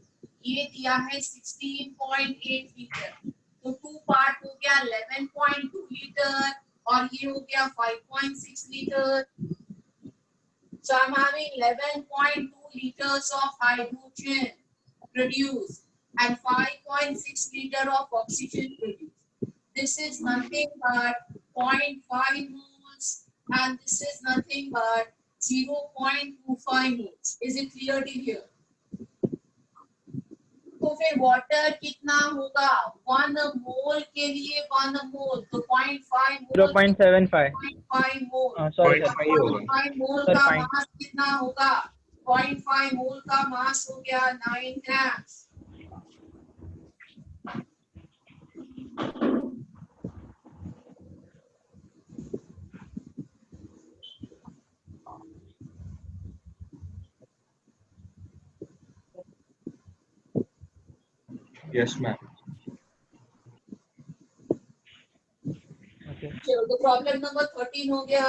ये दिया है 16.8 लीटर. तो 2 पार्ट हो गया 11.2 लीटर और ये हो गया 5.6 litre. So I'm having 11.2 liters of hydrogen produced and 5.6 liter of oxygen produced. This is nothing but 0.5 moles, and this is nothing but 0.25 moles. Is it clear till here? तो फिर water कितना होगा 1 मोल के लिए 1 मोल तो 0.5 मोल 0.75 0.5 मोल सॉरी 0.5 मोल sir का fine मास कितना होगा 0.5 मोल का मास हो गया 9 ग्राम Yes, ma'am. चलो तो प्रॉब्लम नंबर 13 हो गया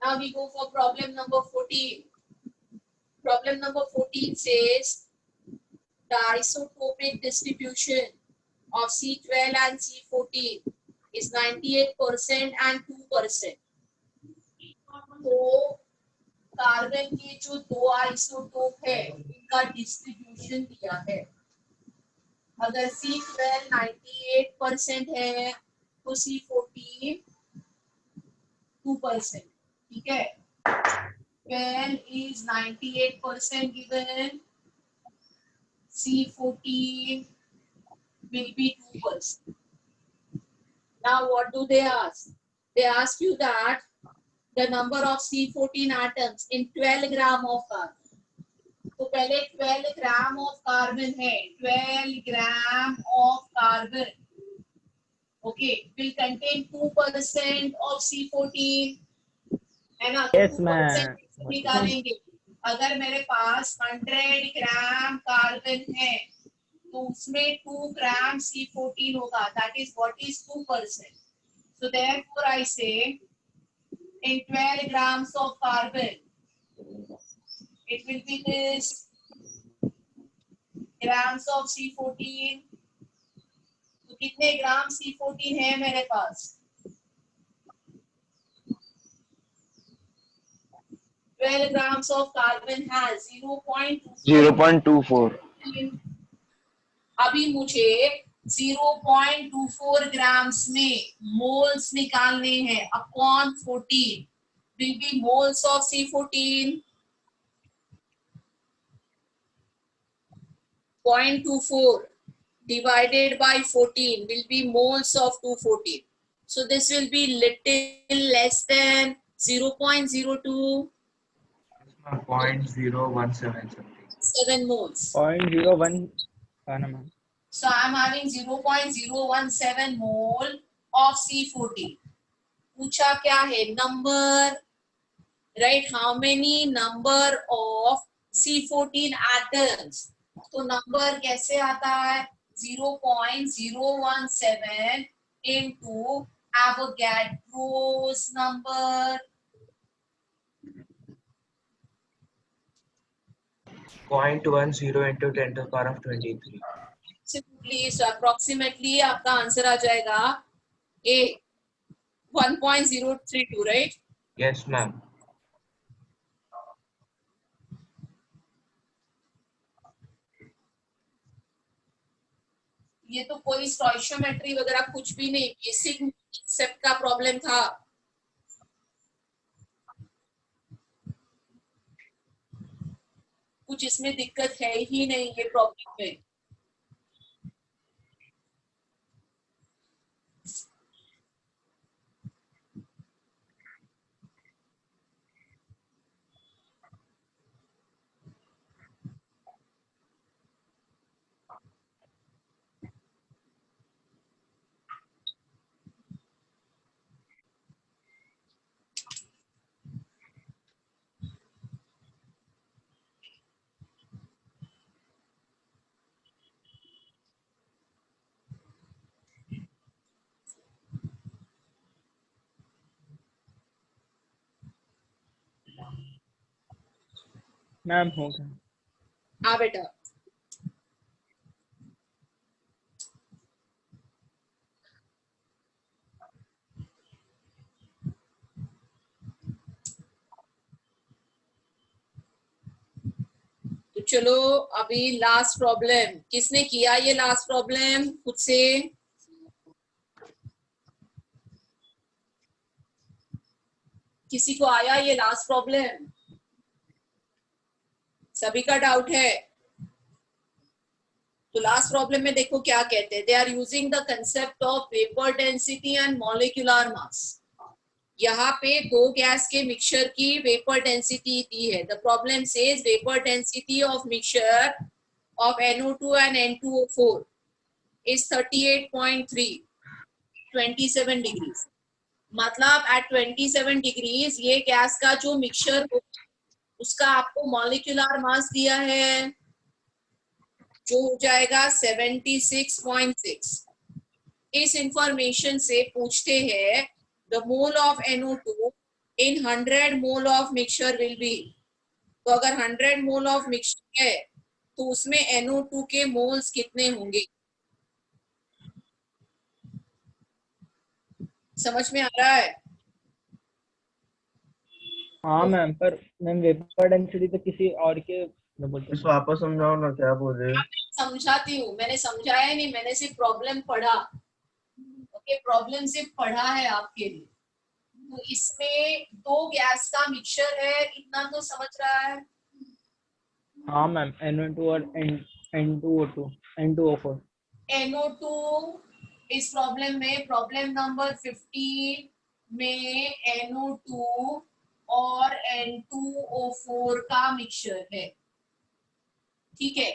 now we go for problem number 14 problem number 14 says the isotopic distribution of C12 and C14 is 98% and 2%. तो कार्बन के जो दो आइसोटोप है इनका डिस्ट्रीब्यूशन दिया है अगर C12 98% है तो C14 2%. ठीक है 12 is 98% given C14 will be 2%. Now what do they ask? They ask you that the number of C14 atoms in 12 gram of carbon. तो पहले 12 ग्राम ऑफ कार्बन है 12 gram of carbon okay will contain 2% of C14 है ना Yes, ma'am. निकालेंगे अगर मेरे पास 100 gram carbon है तो उसमें 2 ग्राम C14 होगा that is what is 2%. So therefore I say in 12 grams of carbon it will be this grams of C14. तो कितने ग्राम C14 है मेरे पास 12 grams of carbon has 0.24 अभी मुझे 0.24 ग्राम्स में मोल्स निकालने हैं upon 14 will be moles of C14 0.24 divided by 14 will be moles of 214. So this will be little less than 0.02 0.017 something. 7 moles. 0.01 ma'am. So I am having 0.017 mole of C14. पूछा क्या है number, right? How many number of C14 atoms? तो number कैसे आता है 0.017 into Avogadro's number. 0.10 into 10 to the power of 23. Simply, so approximately आपका answer आ जाएगा A 1.032, right? Yes, ma'am. ये तो कोई स्टोइशियोमेट्री वगैरह कुछ भी नहीं बेसिक कॉन्सेप्ट का प्रॉब्लम था कुछ इसमें दिक्कत है ही नहीं ये प्रॉब्लम में मैम हो गया हाँ बेटा तो चलो अभी लास्ट प्रॉब्लम किसने किया ये लास्ट प्रॉब्लम खुद से किसी को आया ये लास्ट प्रॉब्लम? सभी का डाउट है? तो लास्ट प्रॉब्लम में देखो क्या कहते हैं, they are using the concept of vapour density and molecular mass. यहाँ पे दो गैस के मिक्सचर की वेपर डेंसिटी दी है। The problem says vapour density of mixture of NO2 and N2O4 is 38.3, 27 degrees. मतलब एट 27 डिग्रीज ये गैस का जो मिक्सचर होगा उसका आपको मॉलिक्यूलर मास दिया है जो हो जाएगा 76.6। इस इंफॉर्मेशन से पूछते हैं the mole of NO2 in 100 mole of mixture will be. तो अगर 100 मोल ऑफ मिक्सचर है तो उसमें NO2 के मोल्स कितने होंगे? समझ में आ रहा है? हाँ मैम, पर मैम वेपर डेंसिटी तो किसी और के बोलते इस वापस समझाओ ना, क्या बोल रहे हो? समझाती हूँ, मैंने समझाया नहीं, मैंने सिर्फ प्रॉब्लम पढ़ा। ओके, प्रॉब्लम सिर्फ पढ़ा है आपके लिए। तो इसमें दो गैस का मिक्सचर है, इतना तो समझ रहा है? हाँ मैम, NO2 और N2O2 N2O4। NO2 इस प्रॉब्लम में, प्रॉब्लम नंबर 50 में NO2 और N2O4 का मिक्सचर है। ठीक है,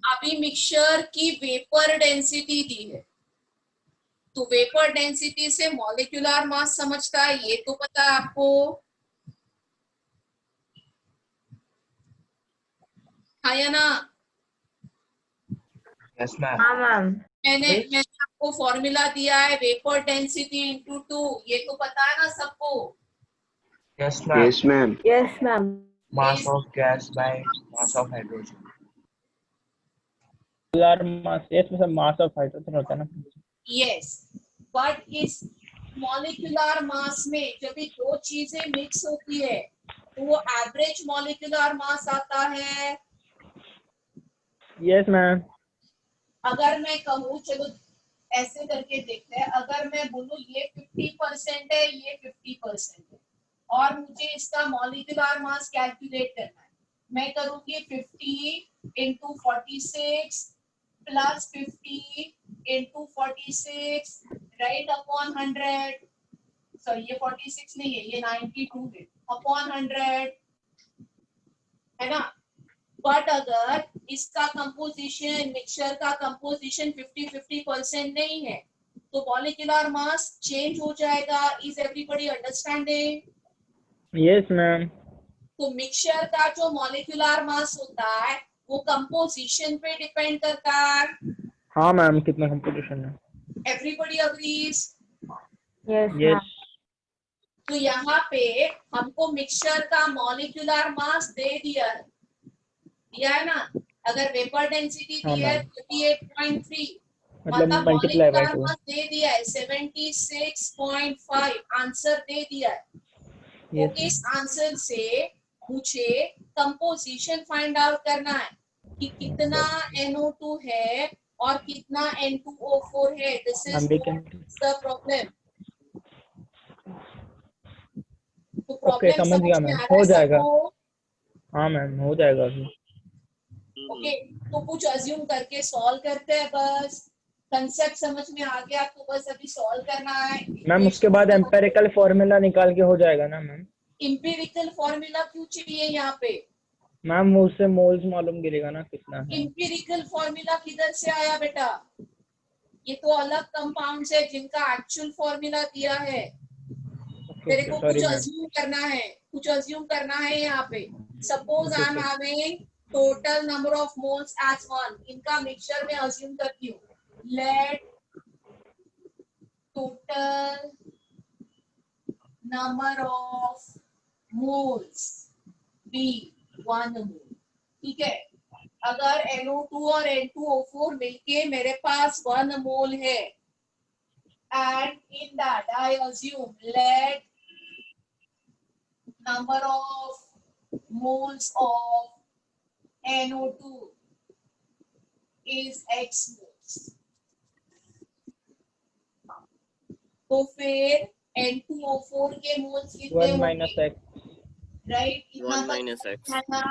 अभी मिक्सचर की वेपर डेंसिटी दी है, तो वेपर डेंसिटी से मॉलिक्यूलर मास समझता है, ये तो पता है आपको। हाँ या ना? Yes ma'am. हाँ मैम। मैंने आपको फॉर्मूला दिया है वेपर डेंसिटी इंटू 2, ये तो पता है ना सबको? Yes ma'am. Yes ma'am. Yes ma'am. Mass of gas bye mass of hydrogen. Mass, yes में मास ऑफ हाइड्रोजन होता है ना। यस, बट इस मॉलिक्यूलर मास में जब भी दो चीजें मिक्स होती है तो वो एवरेज मॉलिक्यूलर मास आता है। Yes ma'am. अगर मैं कहूँ, चलो ऐसे करके देखते हैं, अगर मैं बोलूँ ये 50% है, ये 50% है, और मुझे इसका मॉलिक्यूलर मास कैलकुलेट करना है, मैं करूँगी 50 into 46 plus 50 into 46 right upon 100। Sorry, ये 46 नहीं है, ये 92 है, अपॉन 100, है ना? बट अगर इसका कंपोजिशन, मिक्सचर का कंपोजिशन 50-50% नहीं है तो मॉलिक्यूलर मास चेंज हो जाएगा। Is everybody understanding? Yes ma'am. तो मिक्सचर का जो मॉलिक्यूलर मास होता है वो कंपोजिशन पे डिपेंड करता है। हाँ मैम, कितना कंपोजिशन है? Everybody agrees? यस। यस। तो यहाँ पे हमको मिक्सचर का मॉलिक्यूलर मास दे दिया है ना? अगर वेपर डेंसिटी दी है 38.3, मतलब मल्टीप्लाई बाय 2। मास दे दिया है 76.5, आंसर दे दिया है। तो इस आंसर से मुझे कंपोजिशन फाइंड आउट करना है कि कितना NO2 है और कितना N2O4 है। This is the problem. तो ओके, प्रॉब्लम समझ गया में मैम, आ रहा हो है जाएगा। सबको? हाँ मैम, हो जाएगा अभी। ओके, तो कुछ अज्यूम करके सॉल्व करते हैं बस। कंसेप्ट समझ में आ गया तो बस अभी सॉल्व करना है। मैम उसके बाद एम्पेरिकल फॉर्मूला निकाल के हो जाएगा ना मैम? इंपेरिकल फॉर्मूला क्यों चाहिए यहाँ पे? मैम वो उससे मोल्स मालूम गिरेगा ना कितना है। इंपेरिकल फॉर्मूला किधर से आया बेटा? ये तो अलग कंपाउंड्स है जिनका एक्चुअल फॉर्मूला दिया है। मेरे को कुछ अज्यूम करना है, कुछ अज्यूम करना है यहाँ पे। Suppose I am having total number of moles as 1, इनका मिक्सचर में अज्यूम करती हूँ। Let total number of moles be 1 mole. ठीक है, अगर NO2 और N2O4 मिलके मेरे पास 1 मोल है, and in that I assume let number of moles of NO2 is X moles, तो फिर N2O4 के मोल्स कितने 1 होंगे? minus x. राइट, इतना 1 minus x. है ना।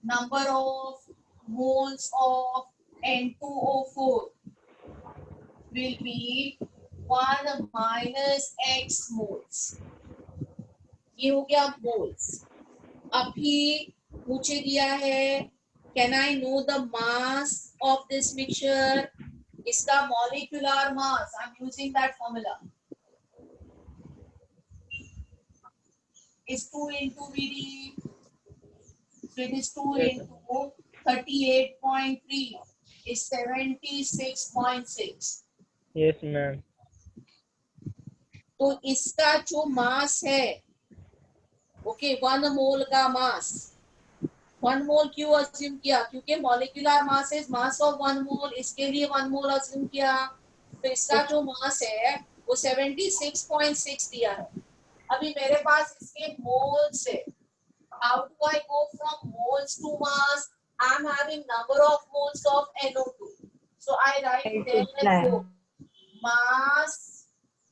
Number of moles of N2O4 will be 1 minus x moles. ये हो गया moles. अभी मुझे दिया है can I know the mass of this mixture? इसका molecular mass, I'm using that formula, is 2 into VD. So it is 2 Yes, into 38.3 is 76.6. Yes, ma'am. तो इसका जो मास है, ओके, 1 मोल का मास, 1 मोल क्यों अज्यूम किया? क्योंकि molecular mass is mass of 1 मोल, इसके लिए 1 मोल अज्यूम किया। तो इसका जो मास है वो 76.6 दिया है। अभी मेरे पास इसके मोल्स है। How do I go from moles to mass? I am having number of moles of NO2. So I write therefore mass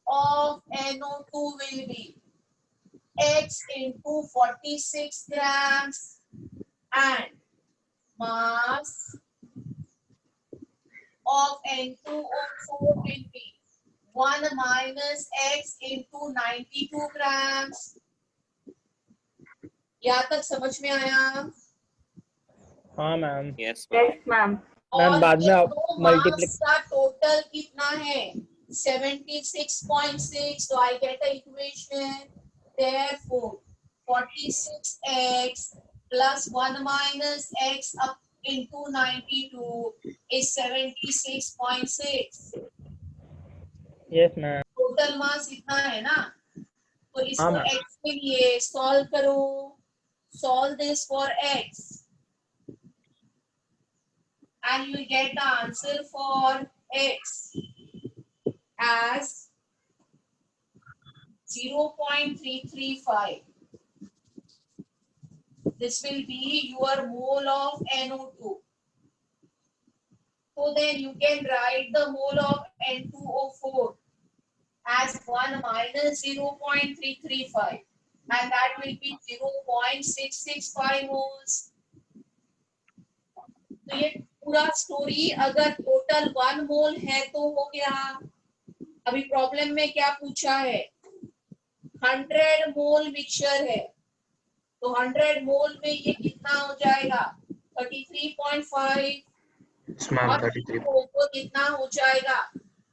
of NO2 will be X into 46 grams and mass of N2O4 will be 1 minus X into 92 grams. यहाँ तक समझ में आया? हाँ ma'am. Yes, Yes, ma'am. Ma'am और बाद में ये आप दो मल्टीप्लाई मास का टोटल कितना है? 76.6. So I get the equation. Therefore 46x plus 1 minus x up into 92 is 76.6. Yes ma'am. Total mass इतना है ना। तो इसको हाँ, मैम। x के लिए सॉल्व करो। Solve this for x and you will get the answer for x as 0.335. This will be your mole of NO2. So then you can write the mole of N2O4 as 1 minus 0.335 and that will be 0.665 moles. तो ये पूरा story अगर total 1 मोल है तो हो गया। अभी problem में क्या पूछा है? 100 मोल मिक्सचर है, तो 100 मोल में ये कितना हो जाएगा? 33.5 मैम और 33 वो कितना हो जाएगा?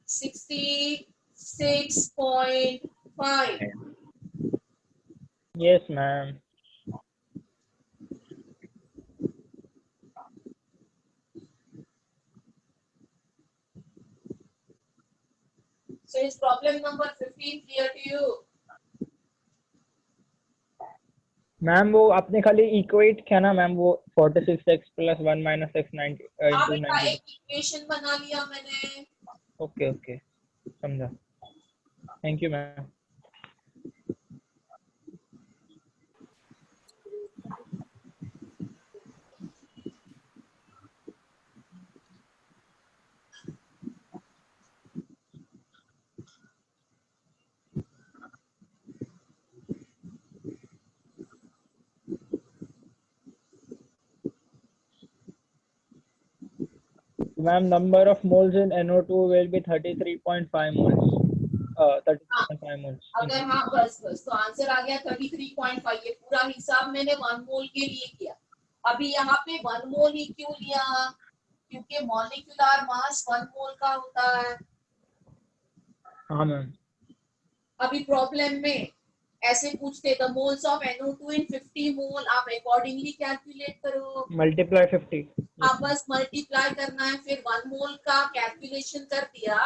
66.5। Yes ma'am. So is problem number 15 clear to you? Ma'am वो आपने खाली इक्वेट किया ना मैम, वो 46x plus 1 minus x 90 हाँ into बेटा, 90। एक इक्वेशन बना लिया मैंने। ओके ओके, समझा। Thank you ma'am. Ma'am, number of moles in NO2 will be 33.5 moles. 33.5 moles. अगर हाँ बस तो आंसर आ गया 33.5। ये पूरा हिसाब मैंने 1 मोल के लिए किया। अभी यहाँ पे 1 मोल ही क्यों लिया? क्योंकि मॉलिक्यूलर मास 1 मोल का होता है। हाँ मैम। अभी प्रॉब्लम में ऐसे पूछते द मोल्स ऑफ NO2 इन 50 मोल, आप अकॉर्डिंगली कैलकुलेट करो। मल्टीप्लाई 50। आप बस मल्टीप्लाई करना है, फिर 1 मोल का कैलकुलेशन कर दिया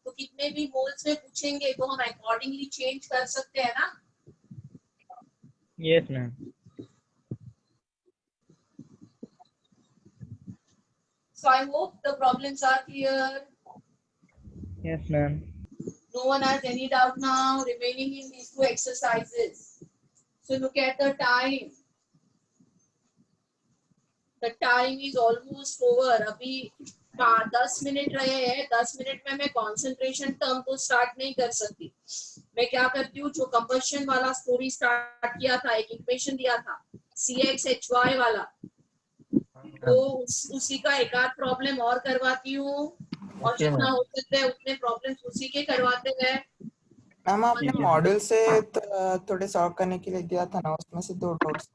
तो कितने भी मोल्स में पूछेंगे तो हम अकॉर्डिंगली चेंज कर सकते हैं ना। Yes ma'am. So I hope the problems are clear. Yes ma'am. No one has any doubt now remaining in these two exercises. So look at the time. The time is almost over. अभी 10 minute रहे हैं। 10 minute में मैं concentration term तो start नहीं कर सकती। मैं क्या करती हूँ, जो कंबशन वाला स्टोरी स्टार्ट किया था, एक इक्वेशन दिया था CXHY वाला, तो उसी का एक आध प्रॉब्लम और करवाती हूँ, और ओके जितना मैम। हो सकता है उतने प्रॉब्लम्स उसी के करवाते हैं। मैम आपने ठीक है। मॉड्यूल से थोड़े सॉल्व करने के लिए दिया था ना, उसमें से 2 डाउट्स।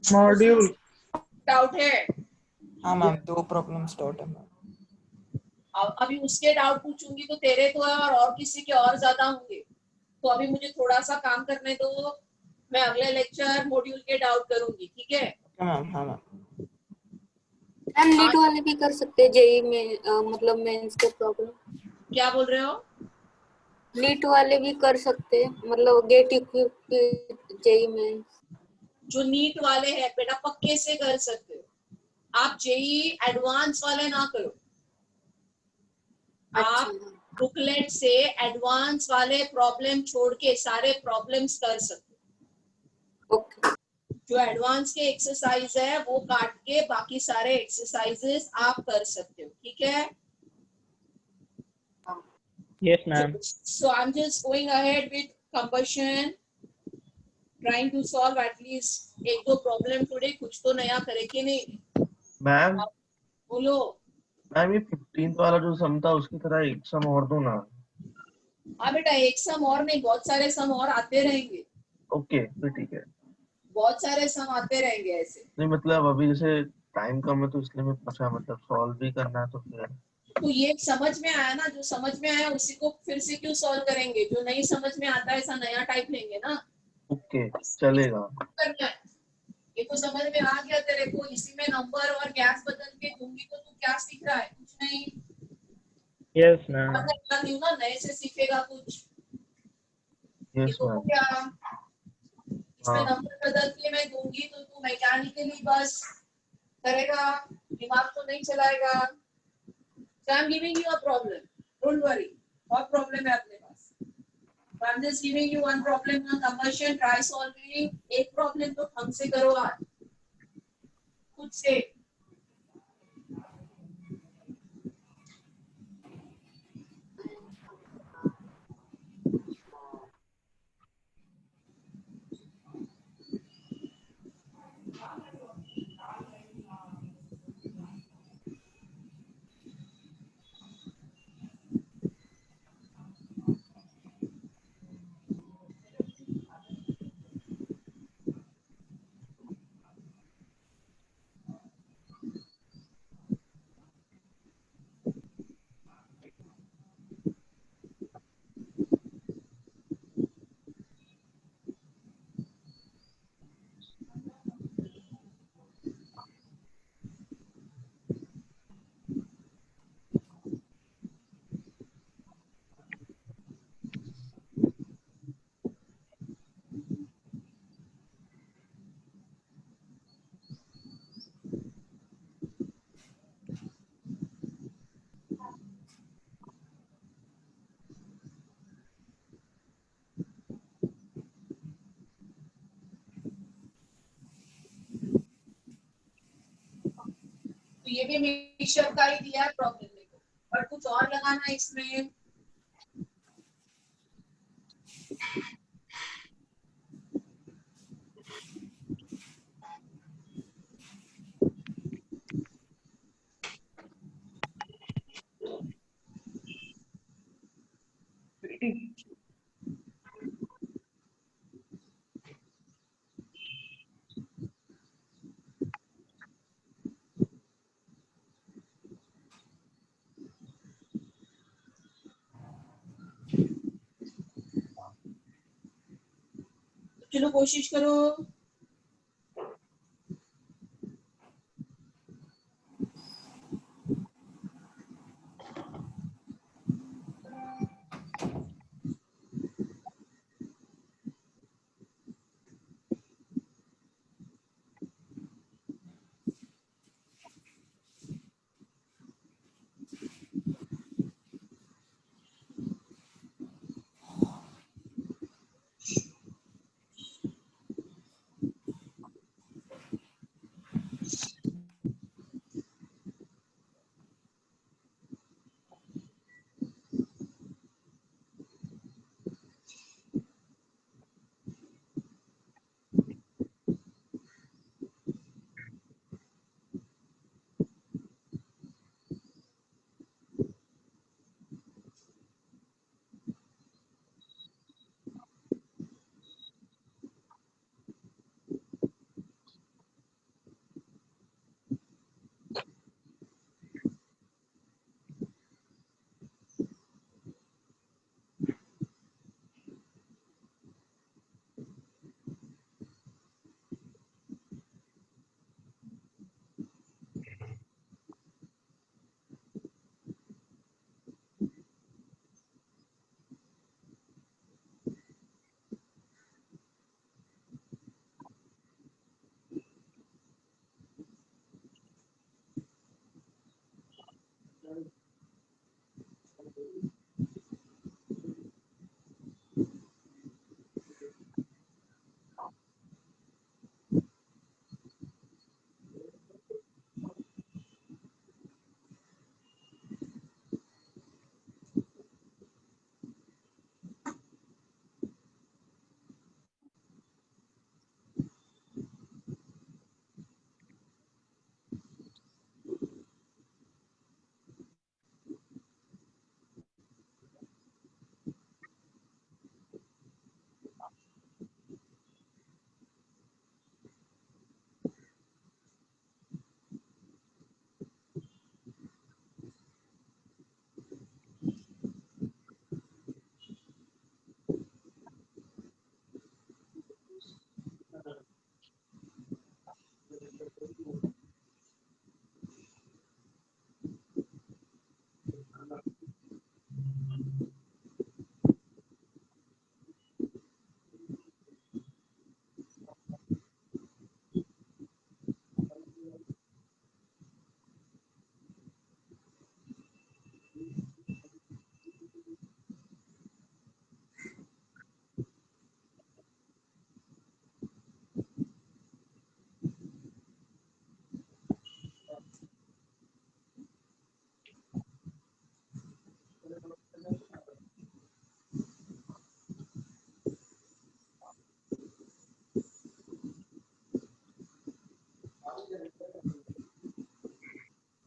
मॉड्यूल डाउट है? हाँ मैम, 2 प्रॉब्लम्स डाउट है मैम। अभी उसके डाउट पूछूंगी तो तेरे तो है और किसी के और ज्यादा होंगे, तो अभी मुझे थोड़ा सा काम करने दो, मैं अगले लेक्चर मॉड्यूल के डाउट करूंगी, ठीक है? Okay ma'am. हाँ मैम। मैम नीट वाले भी कर सकते हैं जेई में, मतलब मेंस के प्रॉब्लम। क्या बोल रहे हो? नीट वाले भी कर सकते हैं, मतलब गेट इक्विप जेई में। जो नीट वाले हैं बेटा पक्के से कर सकते हो, आप जेई एडवांस वाले ना करो, आप बुकलेट से एडवांस वाले प्रॉब्लम छोड़ के सारे प्रॉब्लम्स कर सकते हो। ओके। जो एडवांस के एक्सरसाइज है वो काट के बाकी सारे एक्सरसाइजेस आप कर सकते हो, ठीक है? Yes, ma'am. So I'm just going ahead with combustion, trying to solve at least एक दो प्रॉब्लम today, कुछ तो नया करे कि नहीं? मैम। बोलो। मैम ये 15th वाला जो सम था उसकी तरह एक सम और दो ना। हाँ बेटा, एक सम और नहीं, बहुत सारे सम और आते रहेंगे। ओके फिर ठीक है। बहुत सारे सम आते रहेंगे ऐसे। नहीं मतलब अभी जैसे टाइम कम है तो इसलिए मैं पूछा, मतलब सॉल्व भी करना है तो फिर। तो ये समझ में आया ना, जो समझ में आया उसी को फिर से क्यों सॉल्व करेंगे, जो नहीं समझ में आता है ऐसा नया टाइप लेंगे ना। ओके चलेगा। करना है, ये तो समझ में आ गया तेरे को, इसी में नंबर और गैस बदल के दूंगी तो तू क्या सीख रहा है? कुछ नहीं। Yes, ma'am. और मैं कहती हूँ ना, नए से सीखेगा कुछ। ये यस तो हो मैम। गया, इसमें हाँ। नंबर बदल के मैं दूंगी तो तू मैकेनिकली बस करेगा, दिमाग तो नहीं चलाएगा। So I'm giving you a problem. Don't worry. What problem है अपने पास? So I'm just giving you one problem on combustion. Try solving. एक problem तो ढंग से करो आज, खुद से। तो ये भी मिक्सचर का ही दिया है प्रॉब्लम में, और कुछ और लगाना है इसमें। चलो कोशिश करो।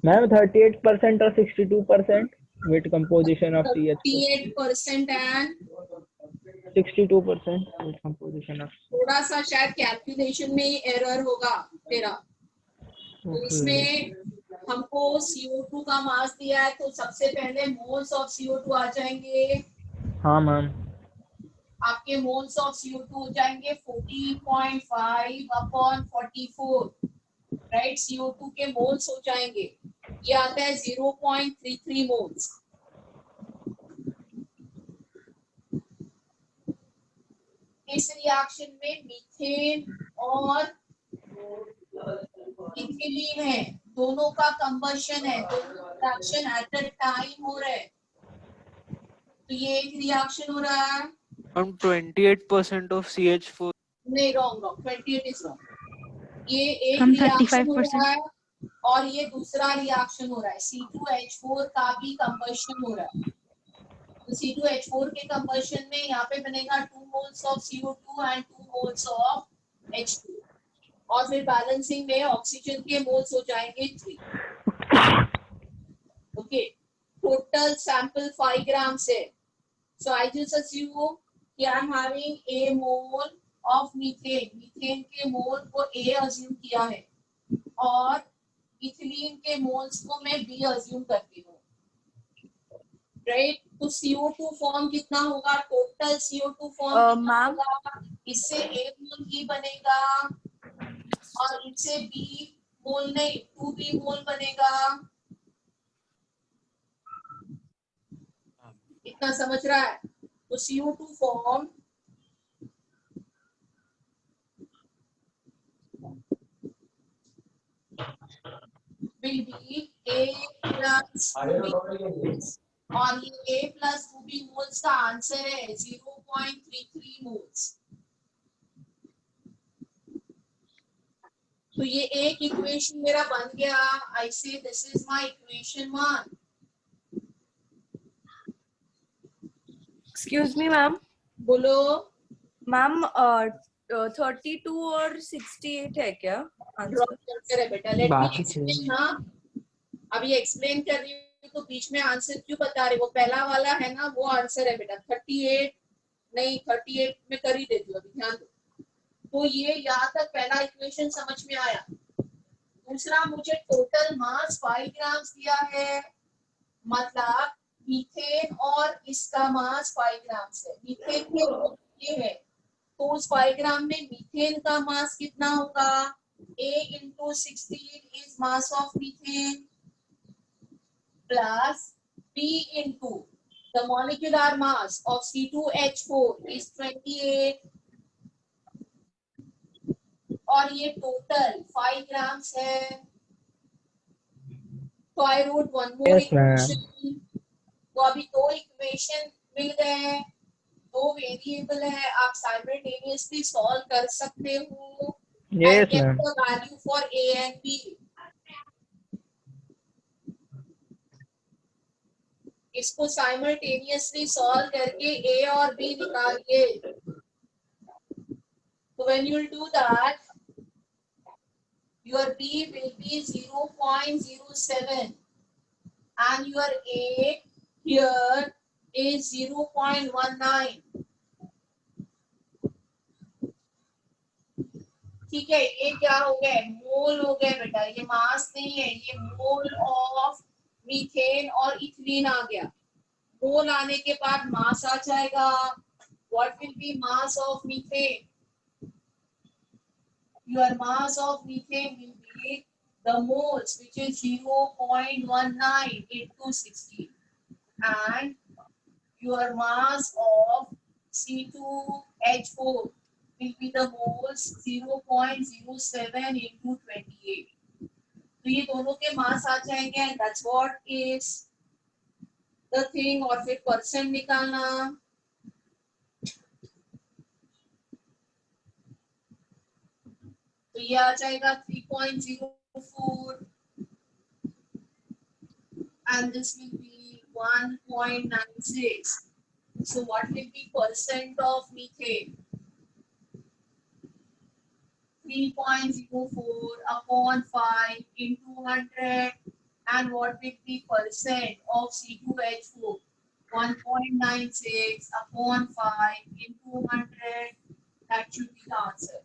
मैम 38% और 62% with composition of CH4. 38% and 62% with composition of. थोड़ा सा शायद कैलकुलेशन में एरर होगा तेरा। तो Okay. इसमें हमको CO2 का मास दिया है, तो सबसे पहले मोल्स ऑफ CO2 आ जाएंगे। हाँ मैम। आपके मोल्स ऑफ CO2 हो जाएंगे 40.5 अपॉन 44, राइट। CO2 के मोल्स हो जाएंगे, ये आता है 0.33 मोल्स। इस रिएक्शन में मीथेन और इथिलीन है, दोनों का कंबशन है, दोनों रिएक्शन एट अ टाइम हो रहा है। तो ये एक रिएक्शन हो रहा है। हम 28% of CH4. नहीं, रॉन्ग 28 इज रॉन्ग। ये एक हम रिएक्शन हो 35%। रहा है और ये दूसरा रिएक्शन हो रहा है। C2H4 का भी कंबशन हो रहा है। तो C2H4 के कंबशन में यहाँ पे बनेगा 2 moles of CO2 and 2 moles of H2, और फिर बैलेंसिंग में ऑक्सीजन के मोल्स हो जाएंगे 3। ओके, टोटल सैंपल 5 ग्राम्स है। सो आई जस्ट अस्यूम कि आई am having a mole of methane, methane के मोल को A अस्यूम किया है और इथिलीन के मोल्स को मैं B अस्यूम करती हूँ, राइट। तो CO2 फॉर्म कितना होगा, टोटल CO2 फॉर्म कितना होगा, इससे A मोल ही बनेगा और इससे B मोल नहीं 2B मोल बनेगा। इतना समझ रहा है? तो CO2 form will be A plus 2B, और ये A plus 2B मोल्स का आंसर है 0.33 मोल्स। तो ये एक इक्वेशन मेरा बन गया। आई से this is my equation 1। Excuse me ma'am. बोलो मैम 32 और 68 है क्या आंसर है बेटा? Let me explain. हाँ, अभी एक्सप्लेन कर रही हूँ तो बीच में आंसर क्यों बता रहे? वो पहला वाला है ना, वो आंसर है बेटा। 38 नहीं, 38 में कर ही देती हूँ, अभी ध्यान दो। तो ये यहाँ तक पहला इक्वेशन समझ में आया। दूसरा, मुझे टोटल मास 5 ग्राम्स दिया है, मतलब मीथेन और इसका मास 5 ग्राम्स है। मीथेन के ये है, तो उस 5 ग्राम में मीथेन का मास कितना होगा? A into 16 is mass of methane plus B into the molecular mass of C2H4 is 28, और ये टोटल 5 ग्राम्स है। तो I wrote one more equation. तो अभी 2 इक्वेशन मिल गए, 2 वेरिएबल है, आप साइमल्टेनियसली सॉल्व कर सकते हो and get the value for A and B. इसको साइमल्टेनियसली सॉल्व करके A और B निकालिए। So when you do that, your B will be 0.07 and your A here is 0.19. ठीक है, ये क्या हो गए? मोल हो गए बेटा। ये मास नहीं है, ये मोल ऑफ मीथेन और इथिलीन आ गया। मोल आने के बाद मास आ जाएगा। What will be mass of methane? Your mass of methane will be the moles, which is 0.19 into 16, and your mass of C2H4 will be the moles 0.07 into 28. तो ये दोनों के मास आ जाएंगे, and that's what is the thing। और फिर percent निकालना। तो ये आ जाएगा 3.04 and this will be 1.96. So what will be percent of methane? 3.04 upon 5 into 100 And what will be percent of C2H4? 1.96 upon 5 into 100. That should be the answer.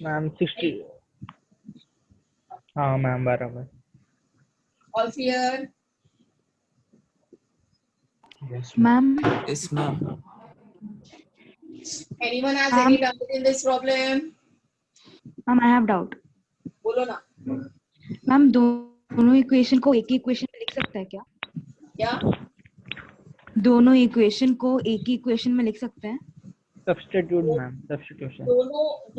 Ma'am 60 हाँ ma'am बराबर All clear? Ma'am. Yes, ma'am. Anyone has any doubt in this problem? Ma'am, I have doubt. बोलो ना. Ma'am दोनों equation को एक ही equation में लिख सकते हैं क्या? क्या? दोनों इक्वेशन को एक ही इक्वेशन में लिख सकते हैं? सब्स्टिट्यूट मैम सब्स्टिट्यूशन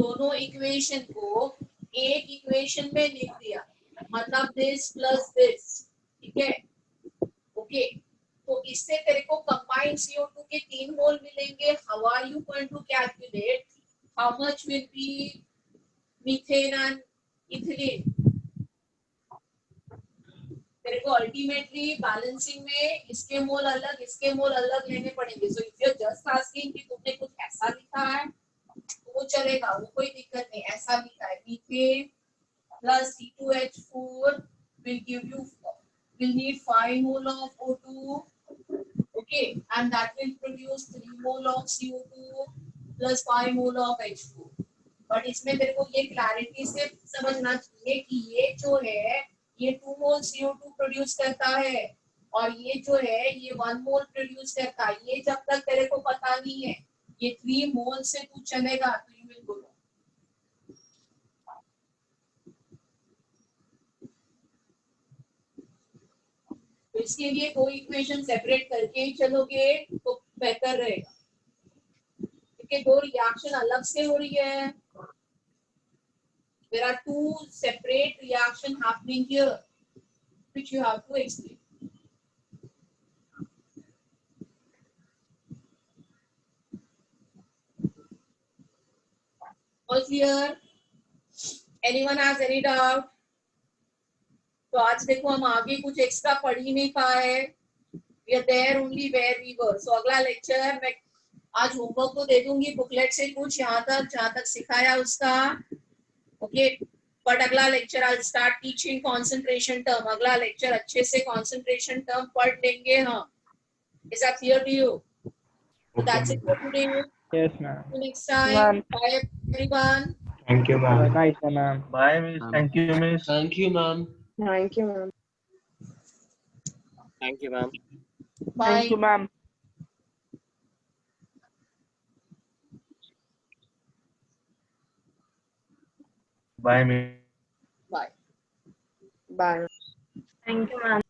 दोनों इक्वेशन को एक इक्वेशन में लिख दिया, मतलब दिस प्लस दिस, ठीक है? ओके, तो इससे तेरे को कंबाइंड CO2 के 3 मोल मिलेंगे. How are you going to calculate how much will be methane and ethylene? तेरे को अल्टीमेटली बैलेंसिंग में इसके मोल अलग लेने पड़ेंगे. So if you are just asking कि तुमने कुछ ऐसा लिखा है तो वो चलेगा, वो कोई दिक्कत नहीं. ऐसा लिखा है methane plus C2H4 will need 5 mole of O2, okay, and that will produce 3 mole of CO2 plus 5 mole of H2. But इसमें तेरे को ये क्लैरिटी से समझना चाहिए कि ये जो है ये 2 मोल CO2 प्रोड्यूस करता है और ये जो है ये 1 मोल प्रोड्यूस करता है. ये जब तक तेरे को पता नहीं है, ये 3 मोल से तू चलेगा तो यू विल गो. तो इसके लिए कोई इक्वेशन सेपरेट करके ही चलोगे तो बेहतर रहेगा, क्योंकि दो रिएक्शन अलग से हो रही है. There are 2 separate reaction happening here, which you have to explain. All clear? Anyone has any doubt? तो आज देखो हम आगे कुछ एक्स्ट्रा पढ़ ही नहीं पाए. We are there only where we were. So अगला लेक्चर मैं आज होमवर्क तो दे दूंगी बुकलेट से कुछ यहाँ तक जहाँ तक सिखाया उसका. ओके, बट अगला lecture I start teaching concentration term. अगला लेक्चर अच्छे से कंसंट्रेशन टर्म पढ़ लेंगे हम. Is that clear to you? That's it for today. Yes ma'am. Next time. Bye everyone. Thank you, ma'am. Nice ma'am. Bye, miss. Thank you, miss. Thank you, ma'am. Thank you, ma'am. Thank you, ma'am. Bye. Thank you ma'am. Bye, miss. Bye. Bye. Thank you, ma'am.